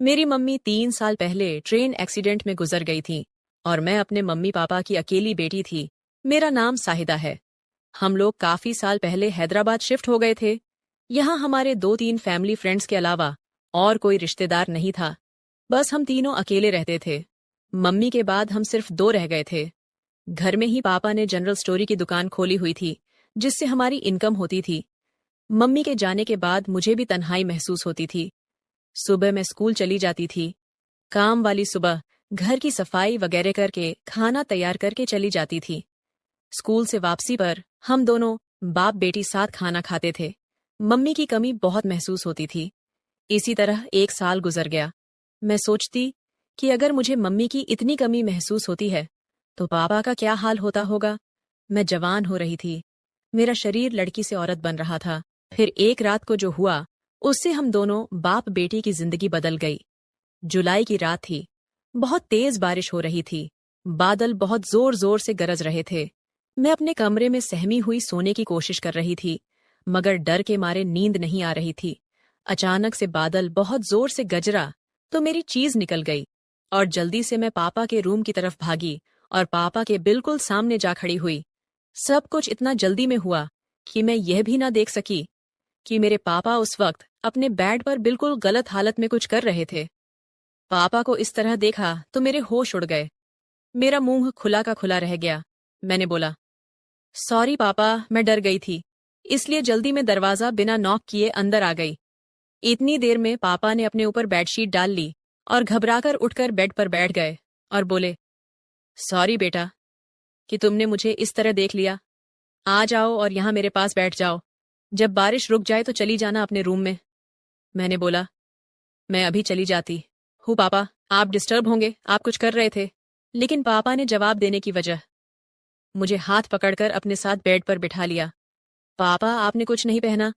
मेरी मम्मी 3 साल पहले ट्रेन एक्सीडेंट में गुजर गई थी और मैं अपने मम्मी पापा की अकेली बेटी थी। मेरा नाम साहिदा है। हम लोग काफी साल पहले हैदराबाद शिफ्ट हो गए थे। यहाँ हमारे 2-3 फैमिली फ्रेंड्स के अलावा और कोई रिश्तेदार नहीं था। बस हम तीनों अकेले रहते थे। मम्मी के बाद हम सिर्फ 2 रह गए थे। घर में ही पापा ने जनरल स्टोरी की दुकान खोली हुई थी, जिससे हमारी इनकम होती थी। मम्मी के जाने के बाद मुझे भी तन्हाई महसूस होती थी। सुबह मैं स्कूल चली जाती थी। काम वाली सुबह घर की सफाई वगैरह करके खाना तैयार करके चली जाती थी। स्कूल से वापसी पर हम दोनों बाप बेटी साथ खाना खाते थे। मम्मी की कमी बहुत महसूस होती थी। इसी तरह 1 साल गुजर गया। मैं सोचती कि अगर मुझे मम्मी की इतनी कमी महसूस होती है तो पापा का क्या हाल होता होगा। मैं जवान हो रही थी। मेरा शरीर लड़की से औरत बन रहा था। फिर एक रात को जो हुआ, उससे हम दोनों बाप बेटी की जिंदगी बदल गई। जुलाई की रात थी। बहुत तेज बारिश हो रही थी। बादल बहुत जोर जोर से गरज रहे थे। मैं अपने कमरे में सहमी हुई सोने की कोशिश कर रही थी, मगर डर के मारे नींद नहीं आ रही थी। अचानक से बादल बहुत जोर से गरजा तो मेरी चीज निकल गई और जल्दी से मैं पापा के रूम की तरफ भागी और पापा के बिल्कुल सामने जा खड़ी हुई। सब कुछ इतना जल्दी में हुआ कि मैं यह भी ना देख सकी कि मेरे पापा उस वक्त अपने बेड पर बिल्कुल गलत हालत में कुछ कर रहे थे। पापा को इस तरह देखा तो मेरे होश उड़ गए। मेरा मुंह खुला का खुला रह गया। मैंने बोला, सॉरी पापा, मैं डर गई थी, इसलिए जल्दी में दरवाजा बिना नॉक किए अंदर आ गई। इतनी देर में पापा ने अपने ऊपर बेडशीट डाल ली और घबराकर उठकर बेड पर बैठ गए और बोले, सॉरी बेटा कि तुमने मुझे इस तरह देख लिया। आ जाओ और यहाँ मेरे पास बैठ जाओ। जब बारिश रुक जाए तो चली जाना अपने रूम में। मैंने बोला, मैं अभी चली जाती हूँ पापा, आप डिस्टर्ब होंगे, आप कुछ कर रहे थे। लेकिन पापा ने जवाब देने की वजह मुझे हाथ पकड़कर अपने साथ बेड पर बिठा लिया। पापा, आपने कुछ नहीं पहना,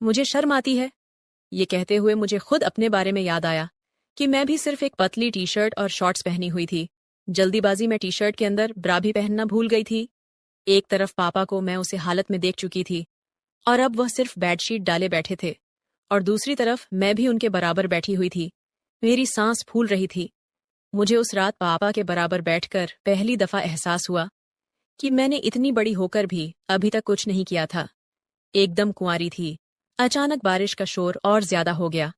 मुझे शर्म आती है। ये कहते हुए मुझे खुद अपने बारे में याद आया कि मैं भी सिर्फ एक पतली टी शर्ट और शॉर्ट्स पहनी हुई थी। जल्दीबाजी में टी शर्ट के अंदर ब्रा भी पहनना भूल गई थी। एक तरफ पापा को मैं उसे हालत में देख चुकी थी और अब वह सिर्फ बेडशीट डाले बैठे थे, और दूसरी तरफ मैं भी उनके बराबर बैठी हुई थी। मेरी सांस फूल रही थी। मुझे उस रात पापा के बराबर बैठकर पहली दफा एहसास हुआ कि मैंने इतनी बड़ी होकर भी अभी तक कुछ नहीं किया था। एकदम कुंवारी थी। अचानक बारिश का शोर और ज्यादा हो गया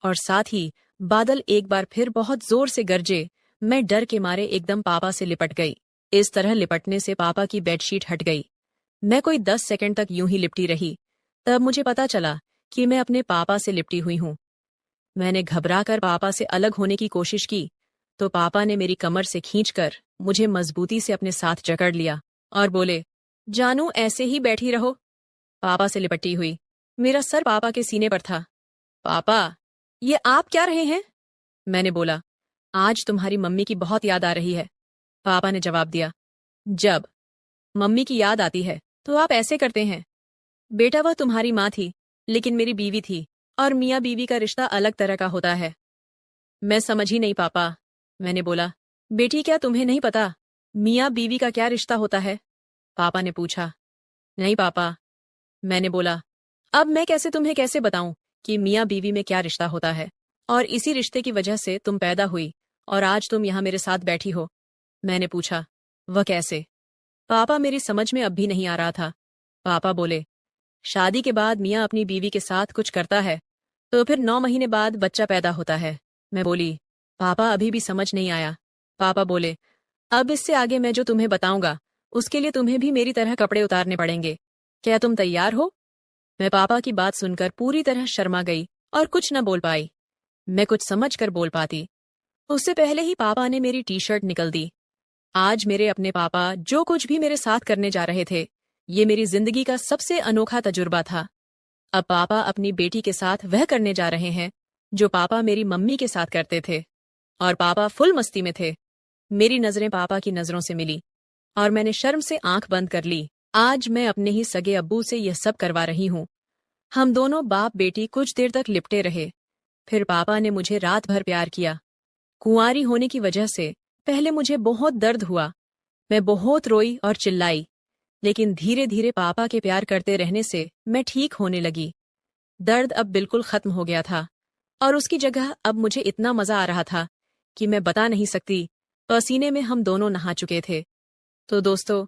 और साथ ही बादल एक बार फिर बहुत जोर से गरजे। मैं डर के मारे एकदम पापा से लिपट गई। इस तरह लिपटने से पापा की बेडशीट हट गई। मैं कोई 10 सेकंड तक यूं ही लिपटी रही। तब मुझे पता चला कि मैं अपने पापा से लिपटी हुई हूं। मैंने घबराकर पापा से अलग होने की कोशिश की तो पापा ने मेरी कमर से खींचकर मुझे मजबूती से अपने साथ जकड़ लिया और बोले, जानू ऐसे ही बैठी रहो। पापा से लिपटी हुई। मेरा सर पापा के सीने पर था। पापा, ये आप क्या रहे हैं? मैंने बोला, आज तुम्हारी मम्मी की बहुत याद आ रही है। पापा ने जवाब दिया, जब मम्मी की याद आती है तो आप ऐसे करते हैं। बेटा, वह तुम्हारी माँ थी, लेकिन मेरी बीवी थी, और मियाँ बीवी का रिश्ता अलग तरह का होता है। मैं समझ ही नहीं पापा। मैंने बोला, बेटी, क्या तुम्हें नहीं पता मियाँ बीवी का क्या रिश्ता होता है? पापा ने पूछा। नहीं पापा। मैंने बोला, अब मैं तुम्हें कैसे बताऊं कि मियाँ बीवी में क्या रिश्ता होता है, और इसी रिश्ते की वजह से तुम पैदा हुई और आज तुम यहाँ मेरे साथ बैठी हो। मैंने पूछा, वह कैसे? पापा, मेरी समझ में अब भी नहीं आ रहा था। पापा बोले, शादी के बाद मियाँ अपनी बीवी के साथ कुछ करता है तो फिर 9 महीने बाद बच्चा पैदा होता है। मैं बोली, पापा अभी भी समझ नहीं आया। पापा बोले, अब इससे आगे मैं जो तुम्हें बताऊंगा उसके लिए तुम्हें भी मेरी तरह कपड़े उतारने पड़ेंगे। क्या तुम तैयार हो? मैं पापा की बात सुनकर पूरी तरह शर्मा गई और कुछ न बोल पाई। मैं कुछ समझ कर बोल पाती उससे पहले ही पापा ने मेरी टी शर्ट निकल दी। आज मेरे अपने पापा जो कुछ भी मेरे साथ करने जा रहे थे, ये मेरी जिंदगी का सबसे अनोखा तजुर्बा था। अब पापा अपनी बेटी के साथ वह करने जा रहे हैं जो पापा मेरी मम्मी के साथ करते थे, और पापा फुल मस्ती में थे। मेरी नजरें पापा की नजरों से मिली और मैंने शर्म से आंख बंद कर ली। आज मैं अपने ही सगे अब्बू से यह सब करवा रही हूँ। हम दोनों बाप बेटी कुछ देर तक लिपटे रहे। फिर पापा ने मुझे रात भर प्यार किया। कुंवारी होने की वजह से पहले मुझे बहुत दर्द हुआ। मैं बहुत रोई और चिल्लाई, लेकिन धीरे धीरे पापा के प्यार करते रहने से मैं ठीक होने लगी। दर्द अब बिल्कुल खत्म हो गया था और उसकी जगह अब मुझे इतना मजा आ रहा था कि मैं बता नहीं सकती। पसीने में हम दोनों नहा चुके थे। तो दोस्तों,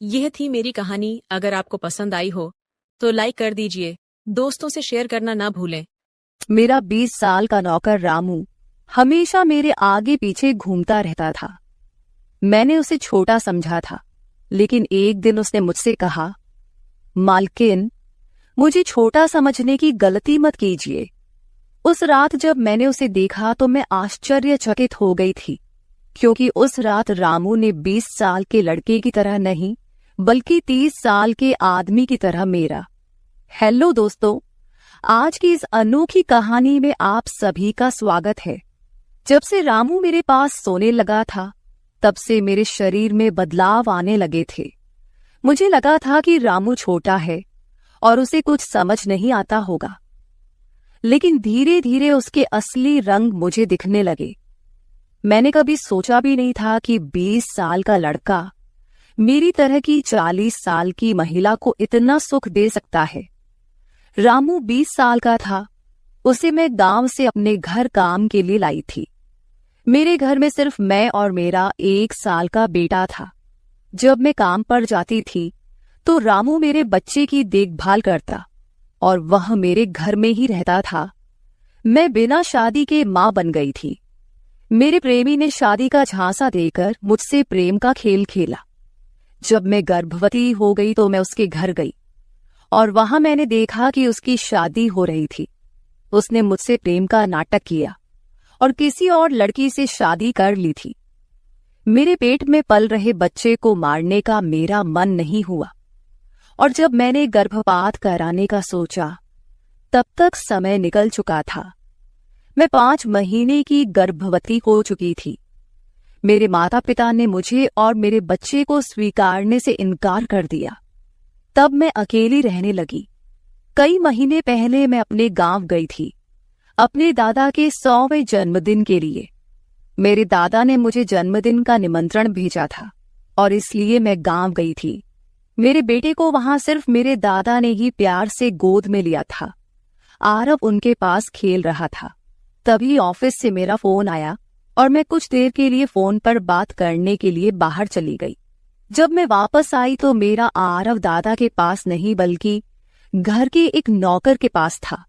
यह थी मेरी कहानी। अगर आपको पसंद आई हो तो लाइक कर दीजिए, दोस्तों से शेयर करना ना भूलें। मेरा 20 साल का नौकर रामू हमेशा मेरे आगे पीछे घूमता रहता था। मैंने उसे छोटा समझा था, लेकिन एक दिन उसने मुझसे कहा, मालकिन, मुझे छोटा समझने की गलती मत कीजिए। उस रात जब मैंने उसे देखा तो मैं आश्चर्यचकित हो गई थी, क्योंकि उस रात रामू ने 20 साल के लड़के की तरह नहीं, बल्कि 30 साल के आदमी की तरह मेरा। हेलो दोस्तों, आज की इस अनोखी कहानी में आप सभी का स्वागत है। जब से रामू मेरे पास सोने लगा था, तब से मेरे शरीर में बदलाव आने लगे थे। मुझे लगा था कि रामू छोटा है और उसे कुछ समझ नहीं आता होगा, लेकिन धीरे धीरे उसके असली रंग मुझे दिखने लगे। मैंने कभी सोचा भी नहीं था कि 20 साल का लड़का मेरी तरह की 40 साल की महिला को इतना सुख दे सकता है। रामू 20 साल का था। उसे मैं गांव से अपने घर काम के लिए लाई थी। मेरे घर में सिर्फ मैं और मेरा 1 साल का बेटा था। जब मैं काम पर जाती थी तो रामू मेरे बच्चे की देखभाल करता और वह मेरे घर में ही रहता था। मैं बिना शादी के मां बन गई थी। मेरे प्रेमी ने शादी का झांसा देकर मुझसे प्रेम का खेल खेला। जब मैं गर्भवती हो गई तो मैं उसके घर गई और वहां मैंने देखा कि उसकी शादी हो रही थी। उसने मुझसे प्रेम का नाटक किया और किसी और लड़की से शादी कर ली थी। मेरे पेट में पल रहे बच्चे को मारने का मेरा मन नहीं हुआ, और जब मैंने गर्भपात कराने का सोचा, तब तक समय निकल चुका था। मैं 5 महीने की गर्भवती हो चुकी थी। मेरे माता पिता ने मुझे और मेरे बच्चे को स्वीकारने से इनकार कर दिया। तब मैं अकेली रहने लगी। कई महीने पहले मैं अपने गांव गई थी, अपने दादा के 100वें जन्मदिन के लिए। मेरे दादा ने मुझे जन्मदिन का निमंत्रण भेजा था और इसलिए मैं गांव गई थी। मेरे बेटे को वहां सिर्फ मेरे दादा ने ही प्यार से गोद में लिया था। आरव उनके पास खेल रहा था। तभी ऑफिस से मेरा फोन आया और मैं कुछ देर के लिए फोन पर बात करने के लिए बाहर चली गई। जब मैं वापस आई तो मेरा आरव दादा के पास नहीं, बल्कि घर के एक नौकर के पास था।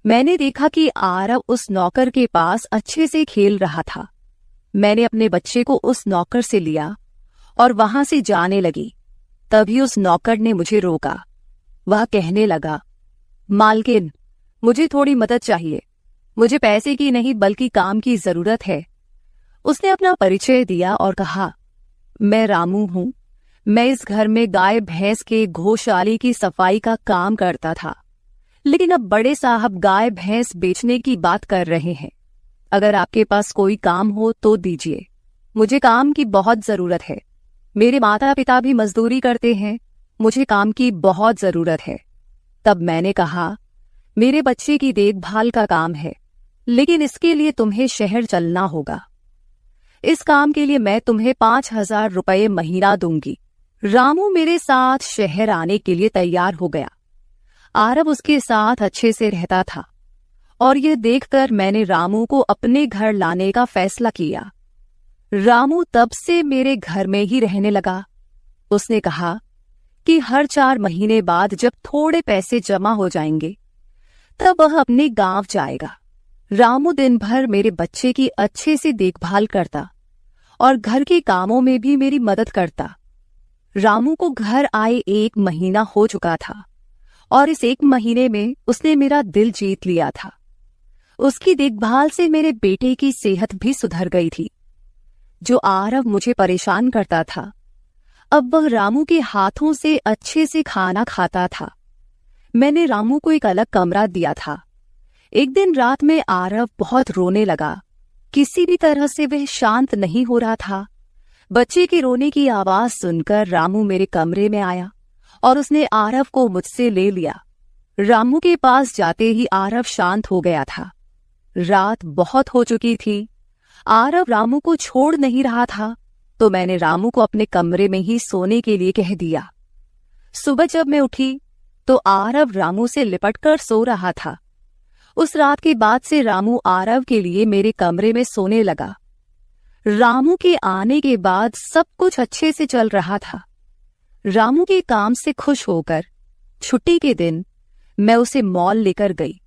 मैंने देखा कि आरव उस नौकर के पास अच्छे से खेल रहा था। मैंने अपने बच्चे को उस नौकर से लिया और वहां से जाने लगी। तभी उस नौकर ने मुझे रोका। वह कहने लगा, मालकिन, मुझे थोड़ी मदद चाहिए। मुझे पैसे की नहीं बल्कि काम की जरूरत है। उसने अपना परिचय दिया और कहा, मैं रामू हूं। मैं इस घर में गाय भैंस के गौशाले की सफाई का काम करता था, लेकिन अब बड़े साहब गाय भैंस बेचने की बात कर रहे हैं। अगर आपके पास कोई काम हो तो दीजिए। मुझे काम की बहुत जरूरत है। मेरे माता पिता भी मजदूरी करते हैं। मुझे काम की बहुत जरूरत है। तब मैंने कहा, मेरे बच्चे की देखभाल का काम है, लेकिन इसके लिए तुम्हें शहर चलना होगा। इस काम के लिए मैं तुम्हें 5,000 रुपये महीना दूंगी। रामू मेरे साथ शहर आने के लिए तैयार हो गया। आरव उसके साथ अच्छे से रहता था और यह देखकर मैंने रामू को अपने घर लाने का फैसला किया। रामू तब से मेरे घर में ही रहने लगा। उसने कहा कि हर 4 महीने बाद जब थोड़े पैसे जमा हो जाएंगे, तब वह अपने गांव जाएगा। रामू दिन भर मेरे बच्चे की अच्छे से देखभाल करता और घर के कामों में भी मेरी मदद करता। रामू को घर आए 1 महीना हो चुका था और इस 1 महीने में उसने मेरा दिल जीत लिया था। उसकी देखभाल से मेरे बेटे की सेहत भी सुधर गई थी। जो आरव मुझे परेशान करता था, अब वह रामू के हाथों से अच्छे से खाना खाता था। मैंने रामू को एक अलग कमरा दिया था। एक दिन रात में आरव बहुत रोने लगा। किसी भी तरह से वह शांत नहीं हो रहा था। बच्चे के रोने की आवाज सुनकर रामू मेरे कमरे में आया और उसने आरव को मुझसे ले लिया। रामू के पास जाते ही आरव शांत हो गया था। रात बहुत हो चुकी थी। आरव रामू को छोड़ नहीं रहा था, तो मैंने रामू को अपने कमरे में ही सोने के लिए कह दिया। सुबह जब मैं उठी तो आरव रामू से लिपटकर सो रहा था। उस रात के बाद से रामू आरव के लिए मेरे कमरे में सोने लगा। रामू के आने के बाद सब कुछ अच्छे से चल रहा था। रामू के काम से खुश होकर छुट्टी के दिन मैं उसे मॉल लेकर गई।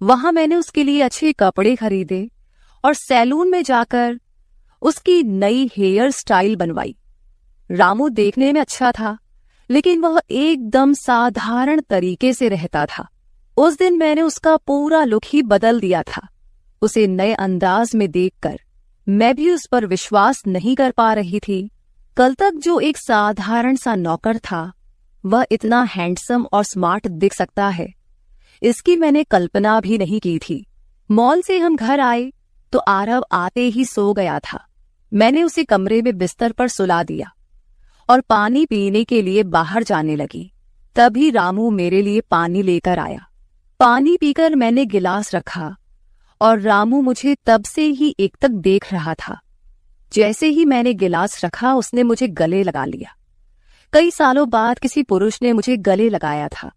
वहां मैंने उसके लिए अच्छे कपड़े खरीदे और सैलून में जाकर उसकी नई हेयर स्टाइल बनवाई। रामू देखने में अच्छा था, लेकिन वह एकदम साधारण तरीके से रहता था। उस दिन मैंने उसका पूरा लुक ही बदल दिया था। उसे नए अंदाज में देखकर मैं भी उस पर विश्वास नहीं कर पा रही थी। कल तक जो एक साधारण सा नौकर था, वह इतना हैंडसम और स्मार्ट दिख सकता है, इसकी मैंने कल्पना भी नहीं की थी। मॉल से हम घर आए तो आरव आते ही सो गया था। मैंने उसे कमरे में बिस्तर पर सुला दिया और पानी पीने के लिए बाहर जाने लगी। तभी रामू मेरे लिए पानी लेकर आया। पानी पीकर मैंने गिलास रखा और रामू मुझे तब से ही एकटक देख रहा था। जैसे ही मैंने गिलास रखा, उसने मुझे गले लगा लिया। कई सालों बाद किसी पुरुष ने मुझे गले लगाया था।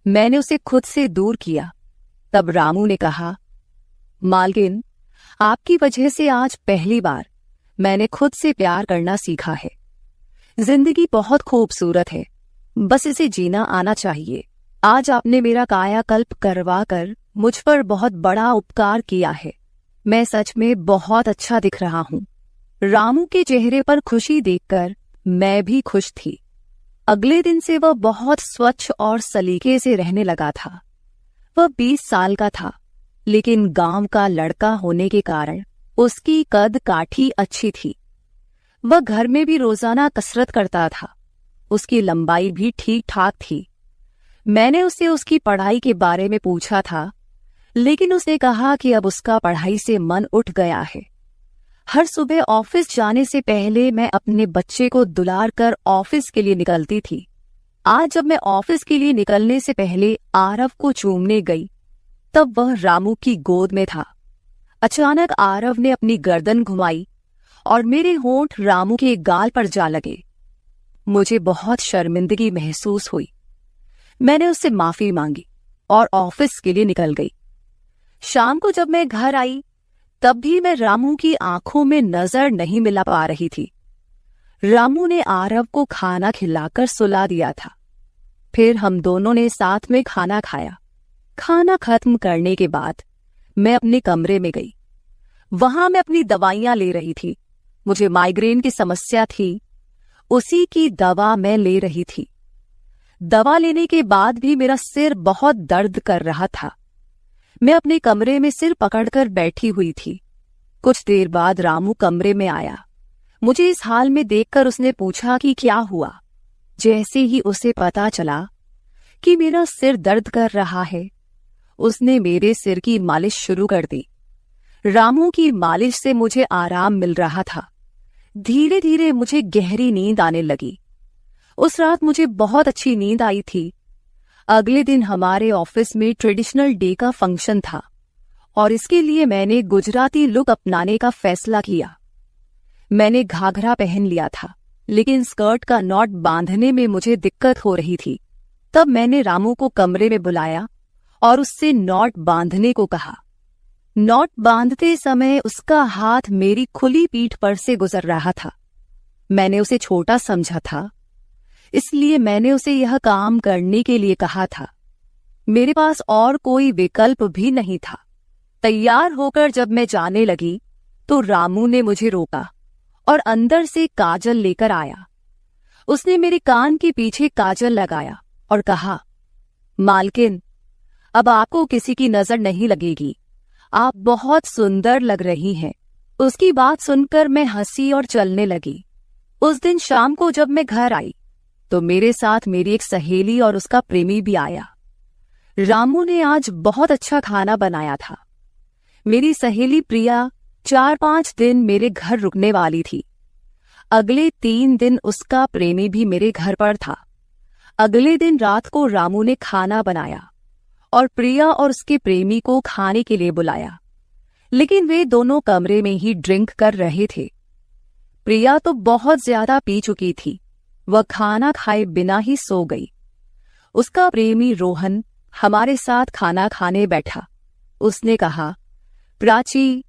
मैंने उसे खुद से दूर किया। तब रामू ने कहा, मालकिन, आपकी वजह से आज पहली बार मैंने खुद से प्यार करना सीखा है। जिंदगी बहुत खूबसूरत है, बस इसे जीना आना चाहिए। आज आपने मेरा कायाकल्प करवा कर मुझ पर बहुत बड़ा उपकार किया है। मैं सच में बहुत अच्छा दिख रहा हूँ। रामू के चेहरे पर खुशी देखकर मैं भी खुश थी। अगले दिन से वह बहुत स्वच्छ और सलीके से रहने लगा था। वह 20 साल का था, लेकिन गांव का लड़का होने के कारण उसकी कद काठी अच्छी थी। वह घर में भी रोजाना कसरत करता था। उसकी लंबाई भी ठीक ठाक थी। मैंने उससे उसकी पढ़ाई के बारे में पूछा था, लेकिन उसने कहा कि अब उसका पढ़ाई से मन उठ गया है। हर सुबह ऑफिस जाने से पहले मैं अपने बच्चे को दुलार कर ऑफिस के लिए निकलती थी। आज जब मैं ऑफिस के लिए निकलने से पहले आरव को चूमने गई, तब वह रामू की गोद में था। अचानक आरव ने अपनी गर्दन घुमाई और मेरे होंठ रामू के गाल पर जा लगे। मुझे बहुत शर्मिंदगी महसूस हुई। मैंने उससे माफी मांगी और ऑफिस के लिए निकल गई। शाम को जब मैं घर आई, तब भी मैं रामू की आंखों में नजर नहीं मिला पा रही थी। रामू ने आरव को खाना खिलाकर सुला दिया था। फिर हम दोनों ने साथ में खाना खाया। खाना खत्म करने के बाद मैं अपने कमरे में गई। वहां मैं अपनी दवाइयां ले रही थी। मुझे माइग्रेन की समस्या थी, उसी की दवा मैं ले रही थी। दवा लेने के बाद भी मेरा सिर बहुत दर्द कर रहा था। मैं अपने कमरे में सिर पकड़कर बैठी हुई थी। कुछ देर बाद रामू कमरे में आया। मुझे इस हाल में देखकर उसने पूछा कि क्या हुआ। जैसे ही उसे पता चला कि मेरा सिर दर्द कर रहा है, उसने मेरे सिर की मालिश शुरू कर दी। रामू की मालिश से मुझे आराम मिल रहा था। धीरे धीरे मुझे गहरी नींद आने लगी। उस रात मुझे बहुत अच्छी नींद आई थी। अगले दिन हमारे ऑफिस में ट्रेडिशनल डे का फंक्शन था और इसके लिए मैंने गुजराती लुक अपनाने का फैसला किया। मैंने घाघरा पहन लिया था, लेकिन स्कर्ट का नॉट बांधने में मुझे दिक्कत हो रही थी। तब मैंने रामू को कमरे में बुलाया और उससे नॉट बांधने को कहा। नॉट बांधते समय उसका हाथ मेरी खुली पीठ पर से गुजर रहा था। मैंने उसे छोटा समझा था, इसलिए मैंने उसे यह काम करने के लिए कहा था। मेरे पास और कोई विकल्प भी नहीं था। तैयार होकर जब मैं जाने लगी तो रामू ने मुझे रोका और अंदर से काजल लेकर आया। उसने मेरे कान के पीछे काजल लगाया और कहा, मालकिन, अब आपको किसी की नजर नहीं लगेगी। आप बहुत सुंदर लग रही हैं। उसकी बात सुनकर मैं हंसी और चलने लगी। उस दिन शाम को जब मैं घर आई तो मेरे साथ मेरी एक सहेली और उसका प्रेमी भी आया। रामू ने आज बहुत अच्छा खाना बनाया था। मेरी सहेली प्रिया 4-5 दिन मेरे घर रुकने वाली थी। अगले 3 दिन उसका प्रेमी भी मेरे घर पर था। अगले दिन रात को रामू ने खाना बनाया और प्रिया और उसके प्रेमी को खाने के लिए बुलाया, लेकिन वे दोनों कमरे में ही ड्रिंक कर रहे थे। प्रिया तो बहुत ज्यादा पी चुकी थी। वह खाना खाए बिना ही सो गई। उसका प्रेमी रोहन हमारे साथ खाना खाने बैठा। उसने कहा, प्राची,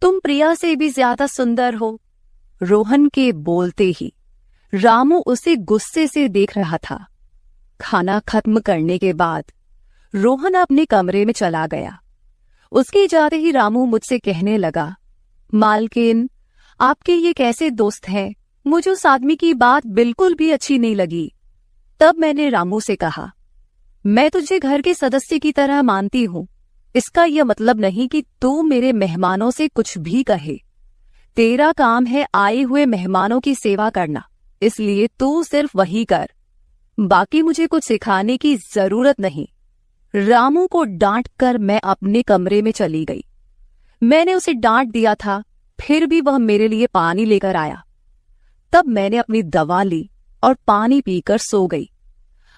तुम प्रिया से भी ज्यादा सुंदर हो। रोहन के बोलते ही रामू उसे गुस्से से देख रहा था। खाना खत्म करने के बाद रोहन अपने कमरे में चला गया। उसके जाते ही रामू मुझसे कहने लगा, मालकिन, आपके ये कैसे दोस्त हैं? मुझे उस आदमी की बात बिल्कुल भी अच्छी नहीं लगी। तब मैंने रामू से कहा, मैं तुझे घर के सदस्य की तरह मानती हूं। इसका यह मतलब नहीं कि तू मेरे मेहमानों से कुछ भी कहे। तेरा काम है आए हुए मेहमानों की सेवा करना, इसलिए तू सिर्फ वही कर। बाकी मुझे कुछ सिखाने की जरूरत नहीं। रामू को डांट कर मैं अपने कमरे में चली गई। मैंने उसे डांट दिया था, फिर भी वह मेरे लिए पानी लेकर आया। तब मैंने अपनी दवा ली और पानी पीकर सो गई।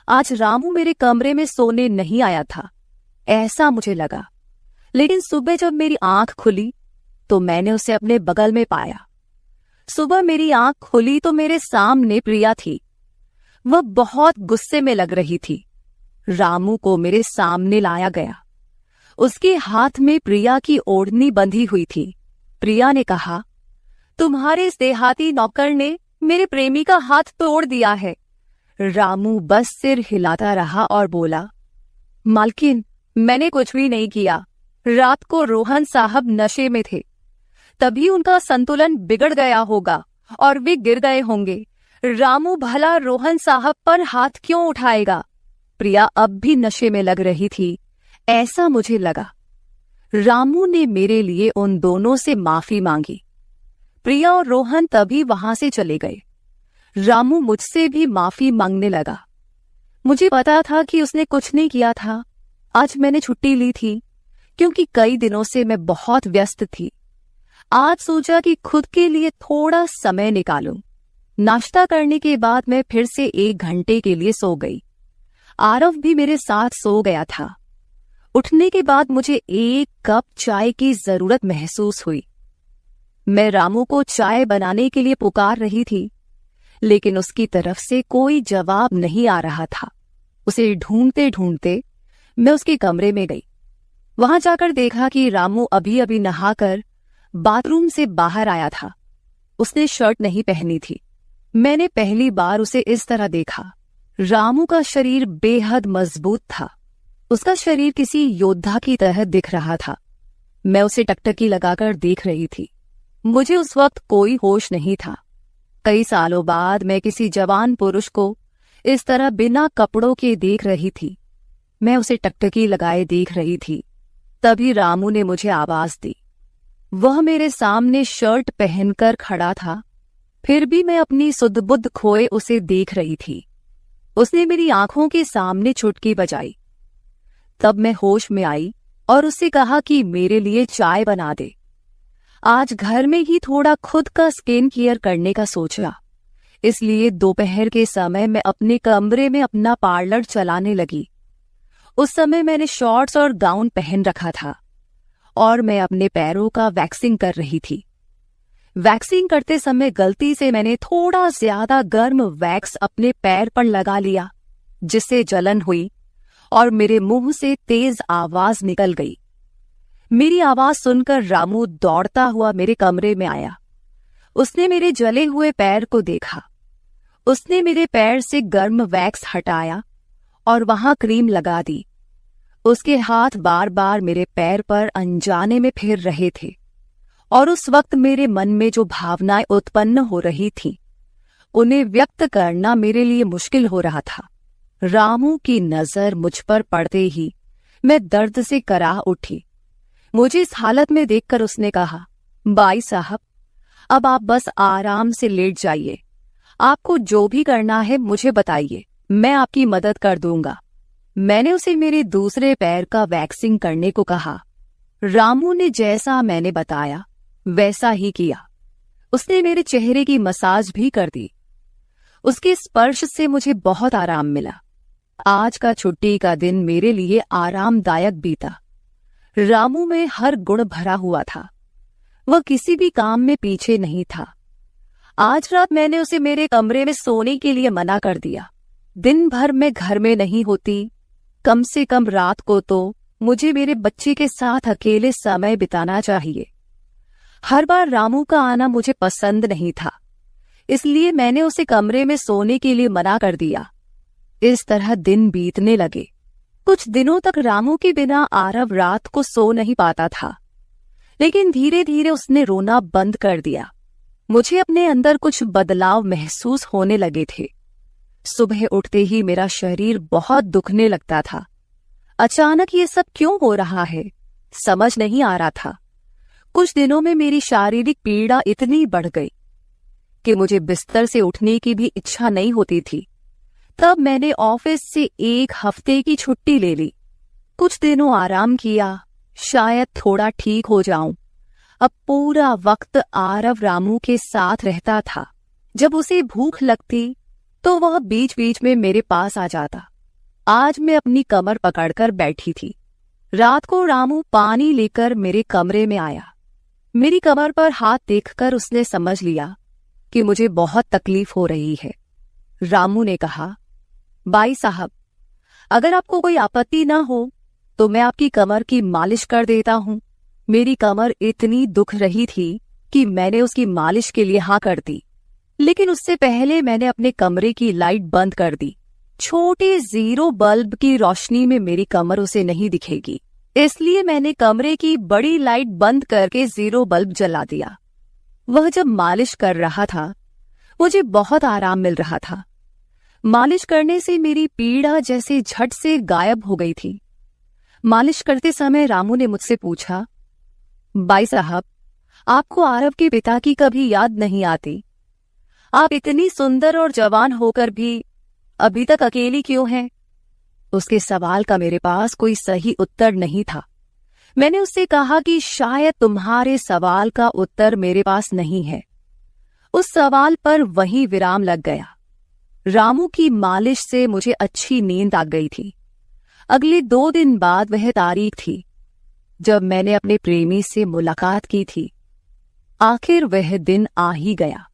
आज रामू मेरे कमरे में सोने नहीं आया था, ऐसा मुझे लगा। लेकिन सुबह जब मेरी आंख खुली तो मैंने उसे अपने बगल में पाया। सुबह मेरी आंख खुली तो मेरे सामने प्रिया थी। वह बहुत गुस्से में लग रही थी। रामू को मेरे सामने लाया गया। उसके हाथ में प्रिया की ओढ़नी बंधी हुई थी। प्रिया ने कहा, तुम्हारे इस देहाती नौकर ने मेरे प्रेमी का हाथ तोड़ दिया है। रामू बस सिर हिलाता रहा और बोला, मालकिन, मैंने कुछ भी नहीं किया। रात को रोहन साहब नशे में थे, तभी उनका संतुलन बिगड़ गया होगा और वे गिर गए होंगे। रामू भला रोहन साहब पर हाथ क्यों उठाएगा? प्रिया अब भी नशे में लग रही थी, ऐसा मुझे लगा। रामू ने मेरे लिए उन दोनों से माफी मांगी। प्रिया और रोहन तभी वहां से चले गए। रामू मुझसे भी माफी मांगने लगा। मुझे पता था कि उसने कुछ नहीं किया था। आज मैंने छुट्टी ली थी क्योंकि कई दिनों से मैं बहुत व्यस्त थी। आज सोचा कि खुद के लिए थोड़ा समय निकालूं। नाश्ता करने के बाद मैं फिर से 1 घंटे के लिए सो गई। आरव भी मेरे साथ सो गया था। उठने के बाद मुझे 1 कप चाय की जरूरत महसूस हुई। मैं रामू को चाय बनाने के लिए पुकार रही थी, लेकिन उसकी तरफ से कोई जवाब नहीं आ रहा था। उसे ढूंढते ढूंढते मैं उसके कमरे में गई। वहां जाकर देखा कि रामू अभी अभी नहाकर बाथरूम से बाहर आया था। उसने शर्ट नहीं पहनी थी। मैंने पहली बार उसे इस तरह देखा। रामू का शरीर बेहद मजबूत था। उसका शरीर किसी योद्धा की तरह दिख रहा था। मैं उसे टकटकी लगाकर देख रही थी। मुझे उस वक्त कोई होश नहीं था। कई सालों बाद मैं किसी जवान पुरुष को इस तरह बिना कपड़ों के देख रही थी। मैं उसे टकटकी लगाए देख रही थी। तभी रामू ने मुझे आवाज दी। वह मेरे सामने शर्ट पहनकर खड़ा था, फिर भी मैं अपनी सुध-बुध खोए उसे देख रही थी। उसने मेरी आंखों के सामने चुटकी बजाई। तब मैं होश में आई और उससे कहा कि मेरे लिए चाय बना दे। आज घर में ही थोड़ा खुद का स्किन केयर करने का सोचा, इसलिए दोपहर के समय मैं अपने कमरे में अपना पार्लर चलाने लगी। उस समय मैंने शॉर्ट्स और गाउन पहन रखा था और मैं अपने पैरों का वैक्सिंग कर रही थी। वैक्सिंग करते समय गलती से मैंने थोड़ा ज्यादा गर्म वैक्स अपने पैर पर लगा लिया, जिससे जलन हुई और मेरे मुंह से तेज आवाज निकल गई। मेरी आवाज सुनकर रामू दौड़ता हुआ मेरे कमरे में आया। उसने मेरे जले हुए पैर को देखा। उसने मेरे पैर से गर्म वैक्स हटाया और वहां क्रीम लगा दी। उसके हाथ बार बार मेरे पैर पर अनजाने में फिर रहे थे और उस वक्त मेरे मन में जो भावनाएं उत्पन्न हो रही थीं, उन्हें व्यक्त करना मेरे लिए मुश्किल हो रहा था। रामू की नजर मुझ पर पड़ते ही मैं दर्द से कराह उठी। मुझे इस हालत में देखकर उसने कहा, बाई साहब, अब आप बस आराम से लेट जाइए। आपको जो भी करना है मुझे बताइए, मैं आपकी मदद कर दूंगा। मैंने उसे मेरे दूसरे पैर का वैक्सिंग करने को कहा। रामू ने जैसा मैंने बताया वैसा ही किया। उसने मेरे चेहरे की मसाज भी कर दी। उसके स्पर्श से मुझे बहुत आराम मिला। आज का छुट्टी का दिन मेरे लिए आरामदायक बीता। रामू में हर गुण भरा हुआ था। वह किसी भी काम में पीछे नहीं था। आज रात मैंने उसे मेरे कमरे में सोने के लिए मना कर दिया। दिन भर मैं घर में नहीं होती, कम से कम रात को तो मुझे मेरे बच्चे के साथ अकेले समय बिताना चाहिए। हर बार रामू का आना मुझे पसंद नहीं था, इसलिए मैंने उसे कमरे में सोने के लिए मना कर दिया। इस तरह दिन बीतने लगे। कुछ दिनों तक रामू के बिना आरव रात को सो नहीं पाता था, लेकिन धीरे धीरे उसने रोना बंद कर दिया। मुझे अपने अंदर कुछ बदलाव महसूस होने लगे थे। सुबह उठते ही मेरा शरीर बहुत दुखने लगता था। अचानक ये सब क्यों हो रहा है, समझ नहीं आ रहा था। कुछ दिनों में मेरी शारीरिक पीड़ा इतनी बढ़ गई कि मुझे बिस्तर से उठने की भी इच्छा नहीं होती थी। तब मैंने ऑफिस से 1 हफ्ते की छुट्टी ले ली। कुछ दिनों आराम किया, शायद थोड़ा ठीक हो जाऊं। अब पूरा वक्त आरव रामू के साथ रहता था। जब उसे भूख लगती तो वह बीच बीच में मेरे पास आ जाता। आज मैं अपनी कमर पकड़कर बैठी थी। रात को रामू पानी लेकर मेरे कमरे में आया। मेरी कमर पर हाथ देखकर उसने समझ लिया कि मुझे बहुत तकलीफ हो रही है। रामू ने कहा, बाई साहब, अगर आपको कोई आपत्ति ना हो तो मैं आपकी कमर की मालिश कर देता हूं। मेरी कमर इतनी दुख रही थी कि मैंने उसकी मालिश के लिए हाँ कर दी, लेकिन उससे पहले मैंने अपने कमरे की लाइट बंद कर दी। छोटे 0 बल्ब की रोशनी में मेरी कमर उसे नहीं दिखेगी, इसलिए मैंने कमरे की बड़ी लाइट बंद करके 0 बल्ब जला दिया। वह जब मालिश कर रहा था, मुझे बहुत आराम मिल रहा था। मालिश करने से मेरी पीड़ा जैसे झट से गायब हो गई थी। मालिश करते समय रामू ने मुझसे पूछा, बाई साहब, आपको आरव के पिता की कभी याद नहीं आती? आप इतनी सुंदर और जवान होकर भी अभी तक अकेली क्यों हैं? उसके सवाल का मेरे पास कोई सही उत्तर नहीं था। मैंने उससे कहा कि शायद तुम्हारे सवाल का उत्तर मेरे पास नहीं है। उस सवाल पर वहीं विराम लग गया। रामू की मालिश से मुझे अच्छी नींद आ गई थी। अगले 2 दिन बाद वह तारीख थी जब मैंने अपने प्रेमी से मुलाकात की थी। आखिर वह दिन आ ही गया।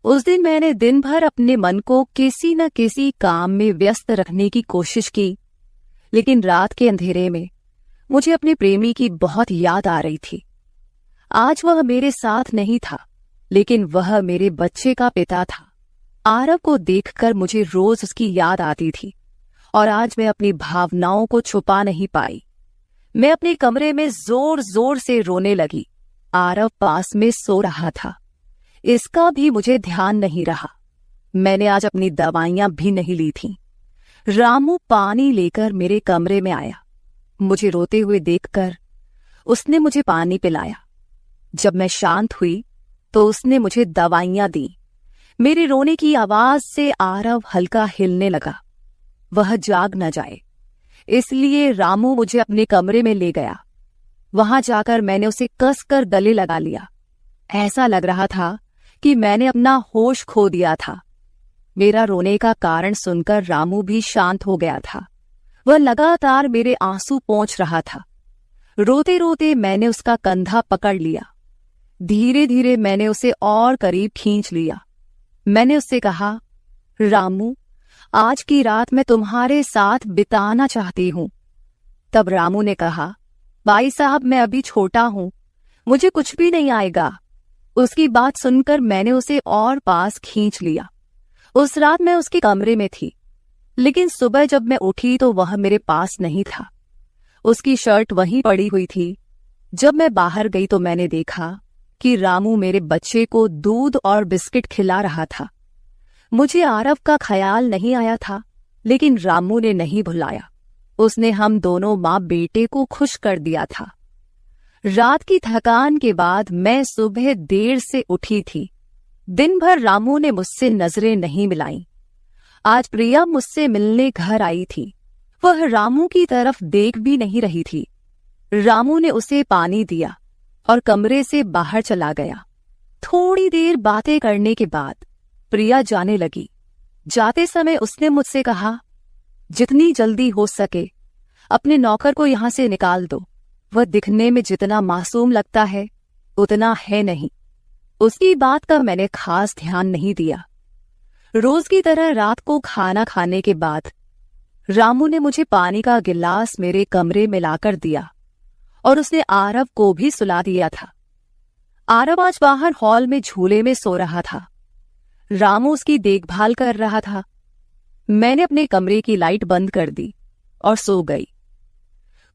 उस दिन मैंने दिन भर अपने मन को किसी न किसी काम में व्यस्त रखने की कोशिश की, लेकिन रात के अंधेरे में मुझे अपने प्रेमी की बहुत याद आ रही थी। आज वह मेरे साथ नहीं था, लेकिन वह मेरे बच्चे का पिता था। आरव को देखकर मुझे रोज उसकी याद आती थी और आज मैं अपनी भावनाओं को छुपा नहीं पाई। मैं अपने कमरे में जोर जोर से रोने लगी। आरव पास में सो रहा था, इसका भी मुझे ध्यान नहीं रहा। मैंने आज अपनी दवाइयां भी नहीं ली थीं। रामू पानी लेकर मेरे कमरे में आया। मुझे रोते हुए देखकर उसने मुझे पानी पिलाया। जब मैं शांत हुई तो उसने मुझे दवाइयां दी। मेरे रोने की आवाज से आरव हल्का हिलने लगा। वह जाग न जाए, इसलिए रामू मुझे अपने कमरे में ले गया। वहां जाकर मैंने उसे कसकर गले लगा लिया। ऐसा लग रहा था कि मैंने अपना होश खो दिया था। मेरा रोने का कारण सुनकर रामू भी शांत हो गया था। वह लगातार मेरे आंसू पोंछ रहा था। रोते रोते मैंने उसका कंधा पकड़ लिया। धीरे धीरे मैंने उसे और करीब खींच लिया। मैंने उससे कहा, रामू, आज की रात मैं तुम्हारे साथ बिताना चाहती हूं। तब रामू ने कहा, भाई साहब, मैं अभी छोटा हूं, मुझे कुछ भी नहीं आएगा। उसकी बात सुनकर मैंने उसे और पास खींच लिया। उस रात मैं उसके कमरे में थी, लेकिन सुबह जब मैं उठी तो वह मेरे पास नहीं था। उसकी शर्ट वहीं पड़ी हुई थी। जब मैं बाहर गई तो मैंने देखा कि रामू मेरे बच्चे को दूध और बिस्किट खिला रहा था। मुझे आरव का ख्याल नहीं आया था, लेकिन रामू ने नहीं भुलाया। उसने हम दोनों माँ बेटे को खुश कर दिया था। रात की थकान के बाद मैं सुबह देर से उठी थी। दिन भर रामू ने मुझसे नजरें नहीं मिलाईं। आज प्रिया मुझसे मिलने घर आई थी। वह रामू की तरफ देख भी नहीं रही थी। रामू ने उसे पानी दिया और कमरे से बाहर चला गया। थोड़ी देर बातें करने के बाद प्रिया जाने लगी। जाते समय उसने मुझसे कहा, जितनी जल्दी हो सके अपने नौकर को यहां से निकाल दो। वह दिखने में जितना मासूम लगता है उतना है नहीं। उसकी बात का मैंने खास ध्यान नहीं दिया। रोज की तरह रात को खाना खाने के बाद रामू ने मुझे पानी का गिलास मेरे कमरे में लाकर दिया और उसने आरव को भी सुला दिया था। आरव आज बाहर हॉल में झूले में सो रहा था। रामू उसकी देखभाल कर रहा था। मैंने अपने कमरे की लाइट बंद कर दी और सो गई।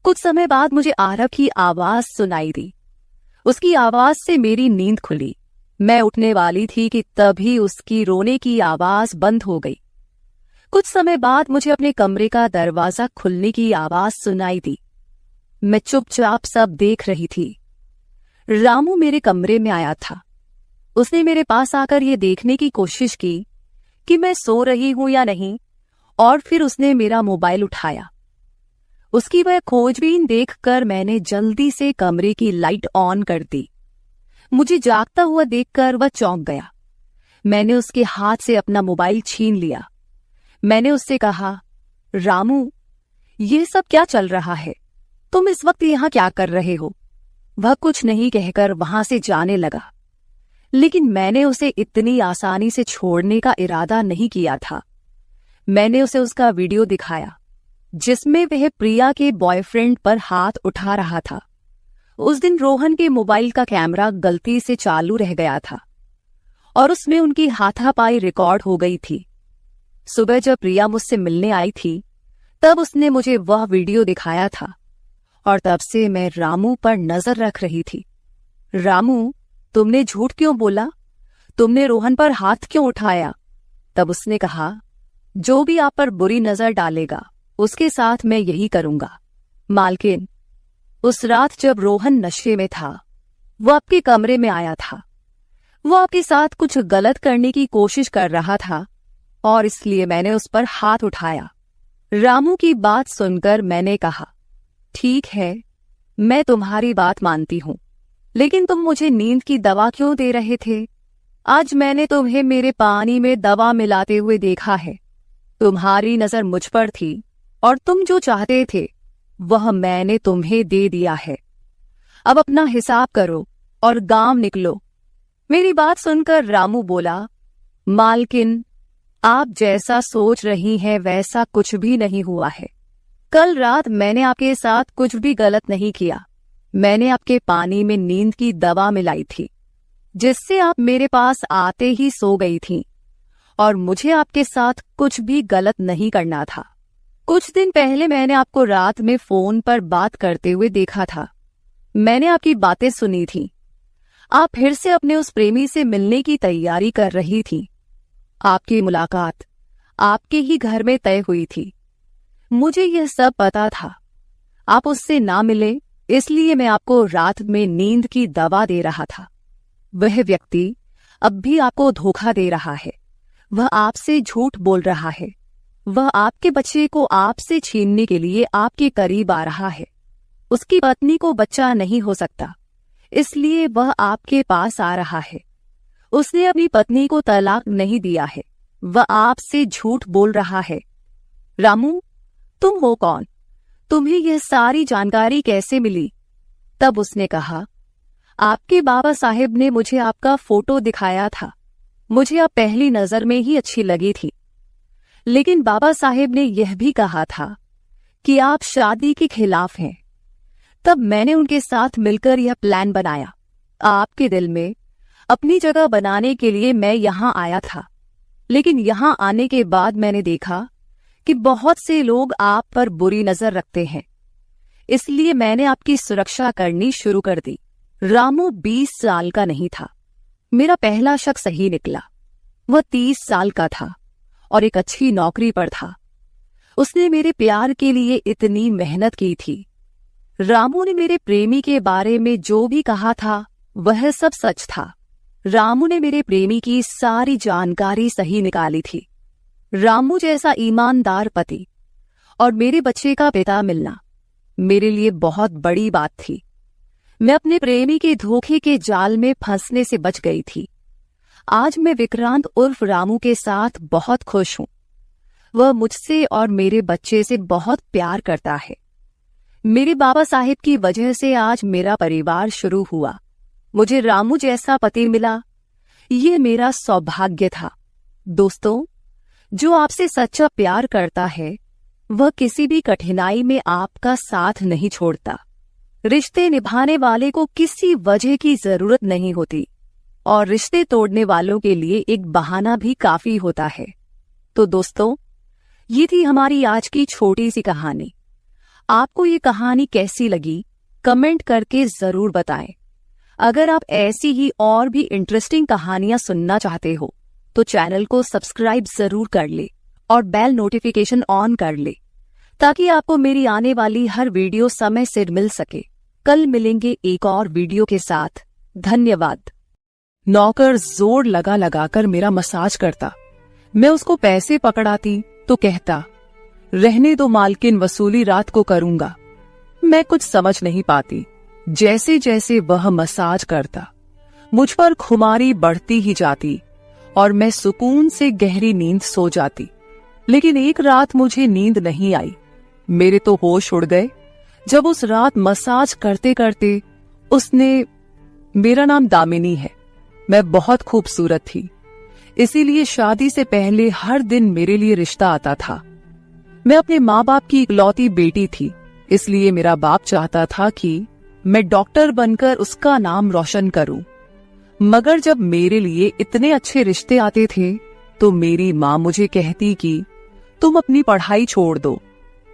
कुछ समय बाद मुझे आरव की आवाज सुनाई दी। उसकी आवाज से मेरी नींद खुली। मैं उठने वाली थी कि तभी उसकी रोने की आवाज बंद हो गई। कुछ समय बाद मुझे अपने कमरे का दरवाजा खुलने की आवाज सुनाई दी। मैं चुपचाप सब देख रही थी। रामू मेरे कमरे में आया था। उसने मेरे पास आकर यह देखने की कोशिश की कि मैं सो रही हूं या नहीं, और फिर उसने मेरा मोबाइल उठाया। उसकी वह खोजबीन देखकर मैंने जल्दी से कमरे की लाइट ऑन कर दी। मुझे जागता हुआ देखकर वह चौंक गया। मैंने उसके हाथ से अपना मोबाइल छीन लिया। मैंने उससे कहा, रामू, यह सब क्या चल रहा है? तुम इस वक्त यहां क्या कर रहे हो? वह कुछ नहीं कहकर वहां से जाने लगा, लेकिन मैंने उसे इतनी आसानी से छोड़ने का इरादा नहीं किया था। मैंने उसे उसका वीडियो दिखाया जिसमें वह प्रिया के बॉयफ्रेंड पर हाथ उठा रहा था। उस दिन रोहन के मोबाइल का कैमरा गलती से चालू रह गया था और उसमें उनकी हाथापाई रिकॉर्ड हो गई थी। सुबह जब प्रिया मुझसे मिलने आई थी तब उसने मुझे वह वीडियो दिखाया था और तब से मैं रामू पर नजर रख रही थी। रामू, तुमने झूठ क्यों बोला? तुमने रोहन पर हाथ क्यों उठाया? तब उसने कहा, जो भी आप पर बुरी नजर डालेगा उसके साथ मैं यही करूंगा। मालकिन, उस रात जब रोहन नशे में था वो आपके कमरे में आया था। वो आपके साथ कुछ गलत करने की कोशिश कर रहा था और इसलिए मैंने उस पर हाथ उठाया। रामू की बात सुनकर मैंने कहा, ठीक है, मैं तुम्हारी बात मानती हूं, लेकिन तुम मुझे नींद की दवा क्यों दे रहे थे? आज मैंने तुम्हें मेरे पानी में दवा मिलाते हुए देखा है। तुम्हारी नजर मुझ पर थी और तुम जो चाहते थे वह मैंने तुम्हें दे दिया है। अब अपना हिसाब करो और गांव निकलो। मेरी बात सुनकर रामू बोला, मालकिन, आप जैसा सोच रही हैं वैसा कुछ भी नहीं हुआ है। कल रात मैंने आपके साथ कुछ भी गलत नहीं किया। मैंने आपके पानी में नींद की दवा मिलाई थी जिससे आप मेरे पास आते ही सो गई थीं और मुझे आपके साथ कुछ भी गलत नहीं करना था। कुछ दिन पहले मैंने आपको रात में फोन पर बात करते हुए देखा था। मैंने आपकी बातें सुनी थी। आप फिर से अपने उस प्रेमी से मिलने की तैयारी कर रही थी। आपकी मुलाकात आपके ही घर में तय हुई थी। मुझे यह सब पता था। आप उससे ना मिले, इसलिए मैं आपको रात में नींद की दवा दे रहा था। वह व्यक्ति अब भी आपको धोखा दे रहा है। वह आपसे झूठ बोल रहा है। वह आपके बच्चे को आपसे छीनने के लिए आपके करीब आ रहा है। उसकी पत्नी को बच्चा नहीं हो सकता, इसलिए वह आपके पास आ रहा है। उसने अपनी पत्नी को तलाक नहीं दिया है। वह आपसे झूठ बोल रहा है। रामू, तुम हो कौन? तुम्हें यह सारी जानकारी कैसे मिली? तब उसने कहा, आपके बाबा साहेब ने मुझे आपका फोटो दिखाया था। मुझे आप पहली नजर में ही अच्छी लगी थी, लेकिन बाबा साहेब ने यह भी कहा था कि आप शादी के खिलाफ हैं। तब मैंने उनके साथ मिलकर यह प्लान बनाया। आपके दिल में अपनी जगह बनाने के लिए मैं यहां आया था, लेकिन यहां आने के बाद मैंने देखा कि बहुत से लोग आप पर बुरी नजर रखते हैं, इसलिए मैंने आपकी सुरक्षा करनी शुरू कर दी। रामू 20 साल का नहीं था। मेरा पहला शक सही निकला। वह 30 साल का था और एक अच्छी नौकरी पर था। उसने मेरे प्यार के लिए इतनी मेहनत की थी। रामू ने मेरे प्रेमी के बारे में जो भी कहा था वह सब सच था। रामू ने मेरे प्रेमी की सारी जानकारी सही निकाली थी। रामू जैसा ईमानदार पति और मेरे बच्चे का पिता मिलना मेरे लिए बहुत बड़ी बात थी। मैं अपने प्रेमी के धोखे के जाल में फंसने से बच गई थी। आज मैं विक्रांत उर्फ रामू के साथ बहुत खुश हूं। वह मुझसे और मेरे बच्चे से बहुत प्यार करता है। मेरे बाबा साहिब की वजह से आज मेरा परिवार शुरू हुआ। मुझे रामू जैसा पति मिला, ये मेरा सौभाग्य था। दोस्तों, जो आपसे सच्चा प्यार करता है वह किसी भी कठिनाई में आपका साथ नहीं छोड़ता। रिश्ते निभाने वाले को किसी वजह की जरूरत नहीं होती और रिश्ते तोड़ने वालों के लिए एक बहाना भी काफी होता है। तो दोस्तों, ये थी हमारी आज की छोटी सी कहानी। आपको ये कहानी कैसी लगी कमेंट करके जरूर बताएं। अगर आप ऐसी ही और भी इंटरेस्टिंग कहानियां सुनना चाहते हो तो चैनल को सब्सक्राइब जरूर कर ले और बेल नोटिफिकेशन ऑन कर ले ताकि आपको मेरी आने वाली हर वीडियो समय से मिल सके। कल मिलेंगे एक और वीडियो के साथ। धन्यवाद। नौकर जोर लगा लगाकर मेरा मसाज करता। मैं उसको पैसे पकड़ाती तो कहता, रहने दो मालकिन, वसूली रात को करूंगा। मैं कुछ समझ नहीं पाती। जैसे जैसे वह मसाज करता मुझ पर खुमारी बढ़ती ही जाती और मैं सुकून से गहरी नींद सो जाती। लेकिन एक रात मुझे नींद नहीं आई। मेरे तो होश उड़ गए जब उस रात मसाज करते करते उसने, मेरा नाम दामिनी है, मैं बहुत खूबसूरत थी, इसीलिए शादी से पहले हर दिन मेरे लिए रिश्ता आता था। मैं अपने माँ बाप की इकलौती बेटी थी, इसलिए मेरा बाप चाहता था कि मैं डॉक्टर बनकर उसका नाम रोशन करूं। मगर जब मेरे लिए इतने अच्छे रिश्ते आते थे तो मेरी माँ मुझे कहती कि तुम अपनी पढ़ाई छोड़ दो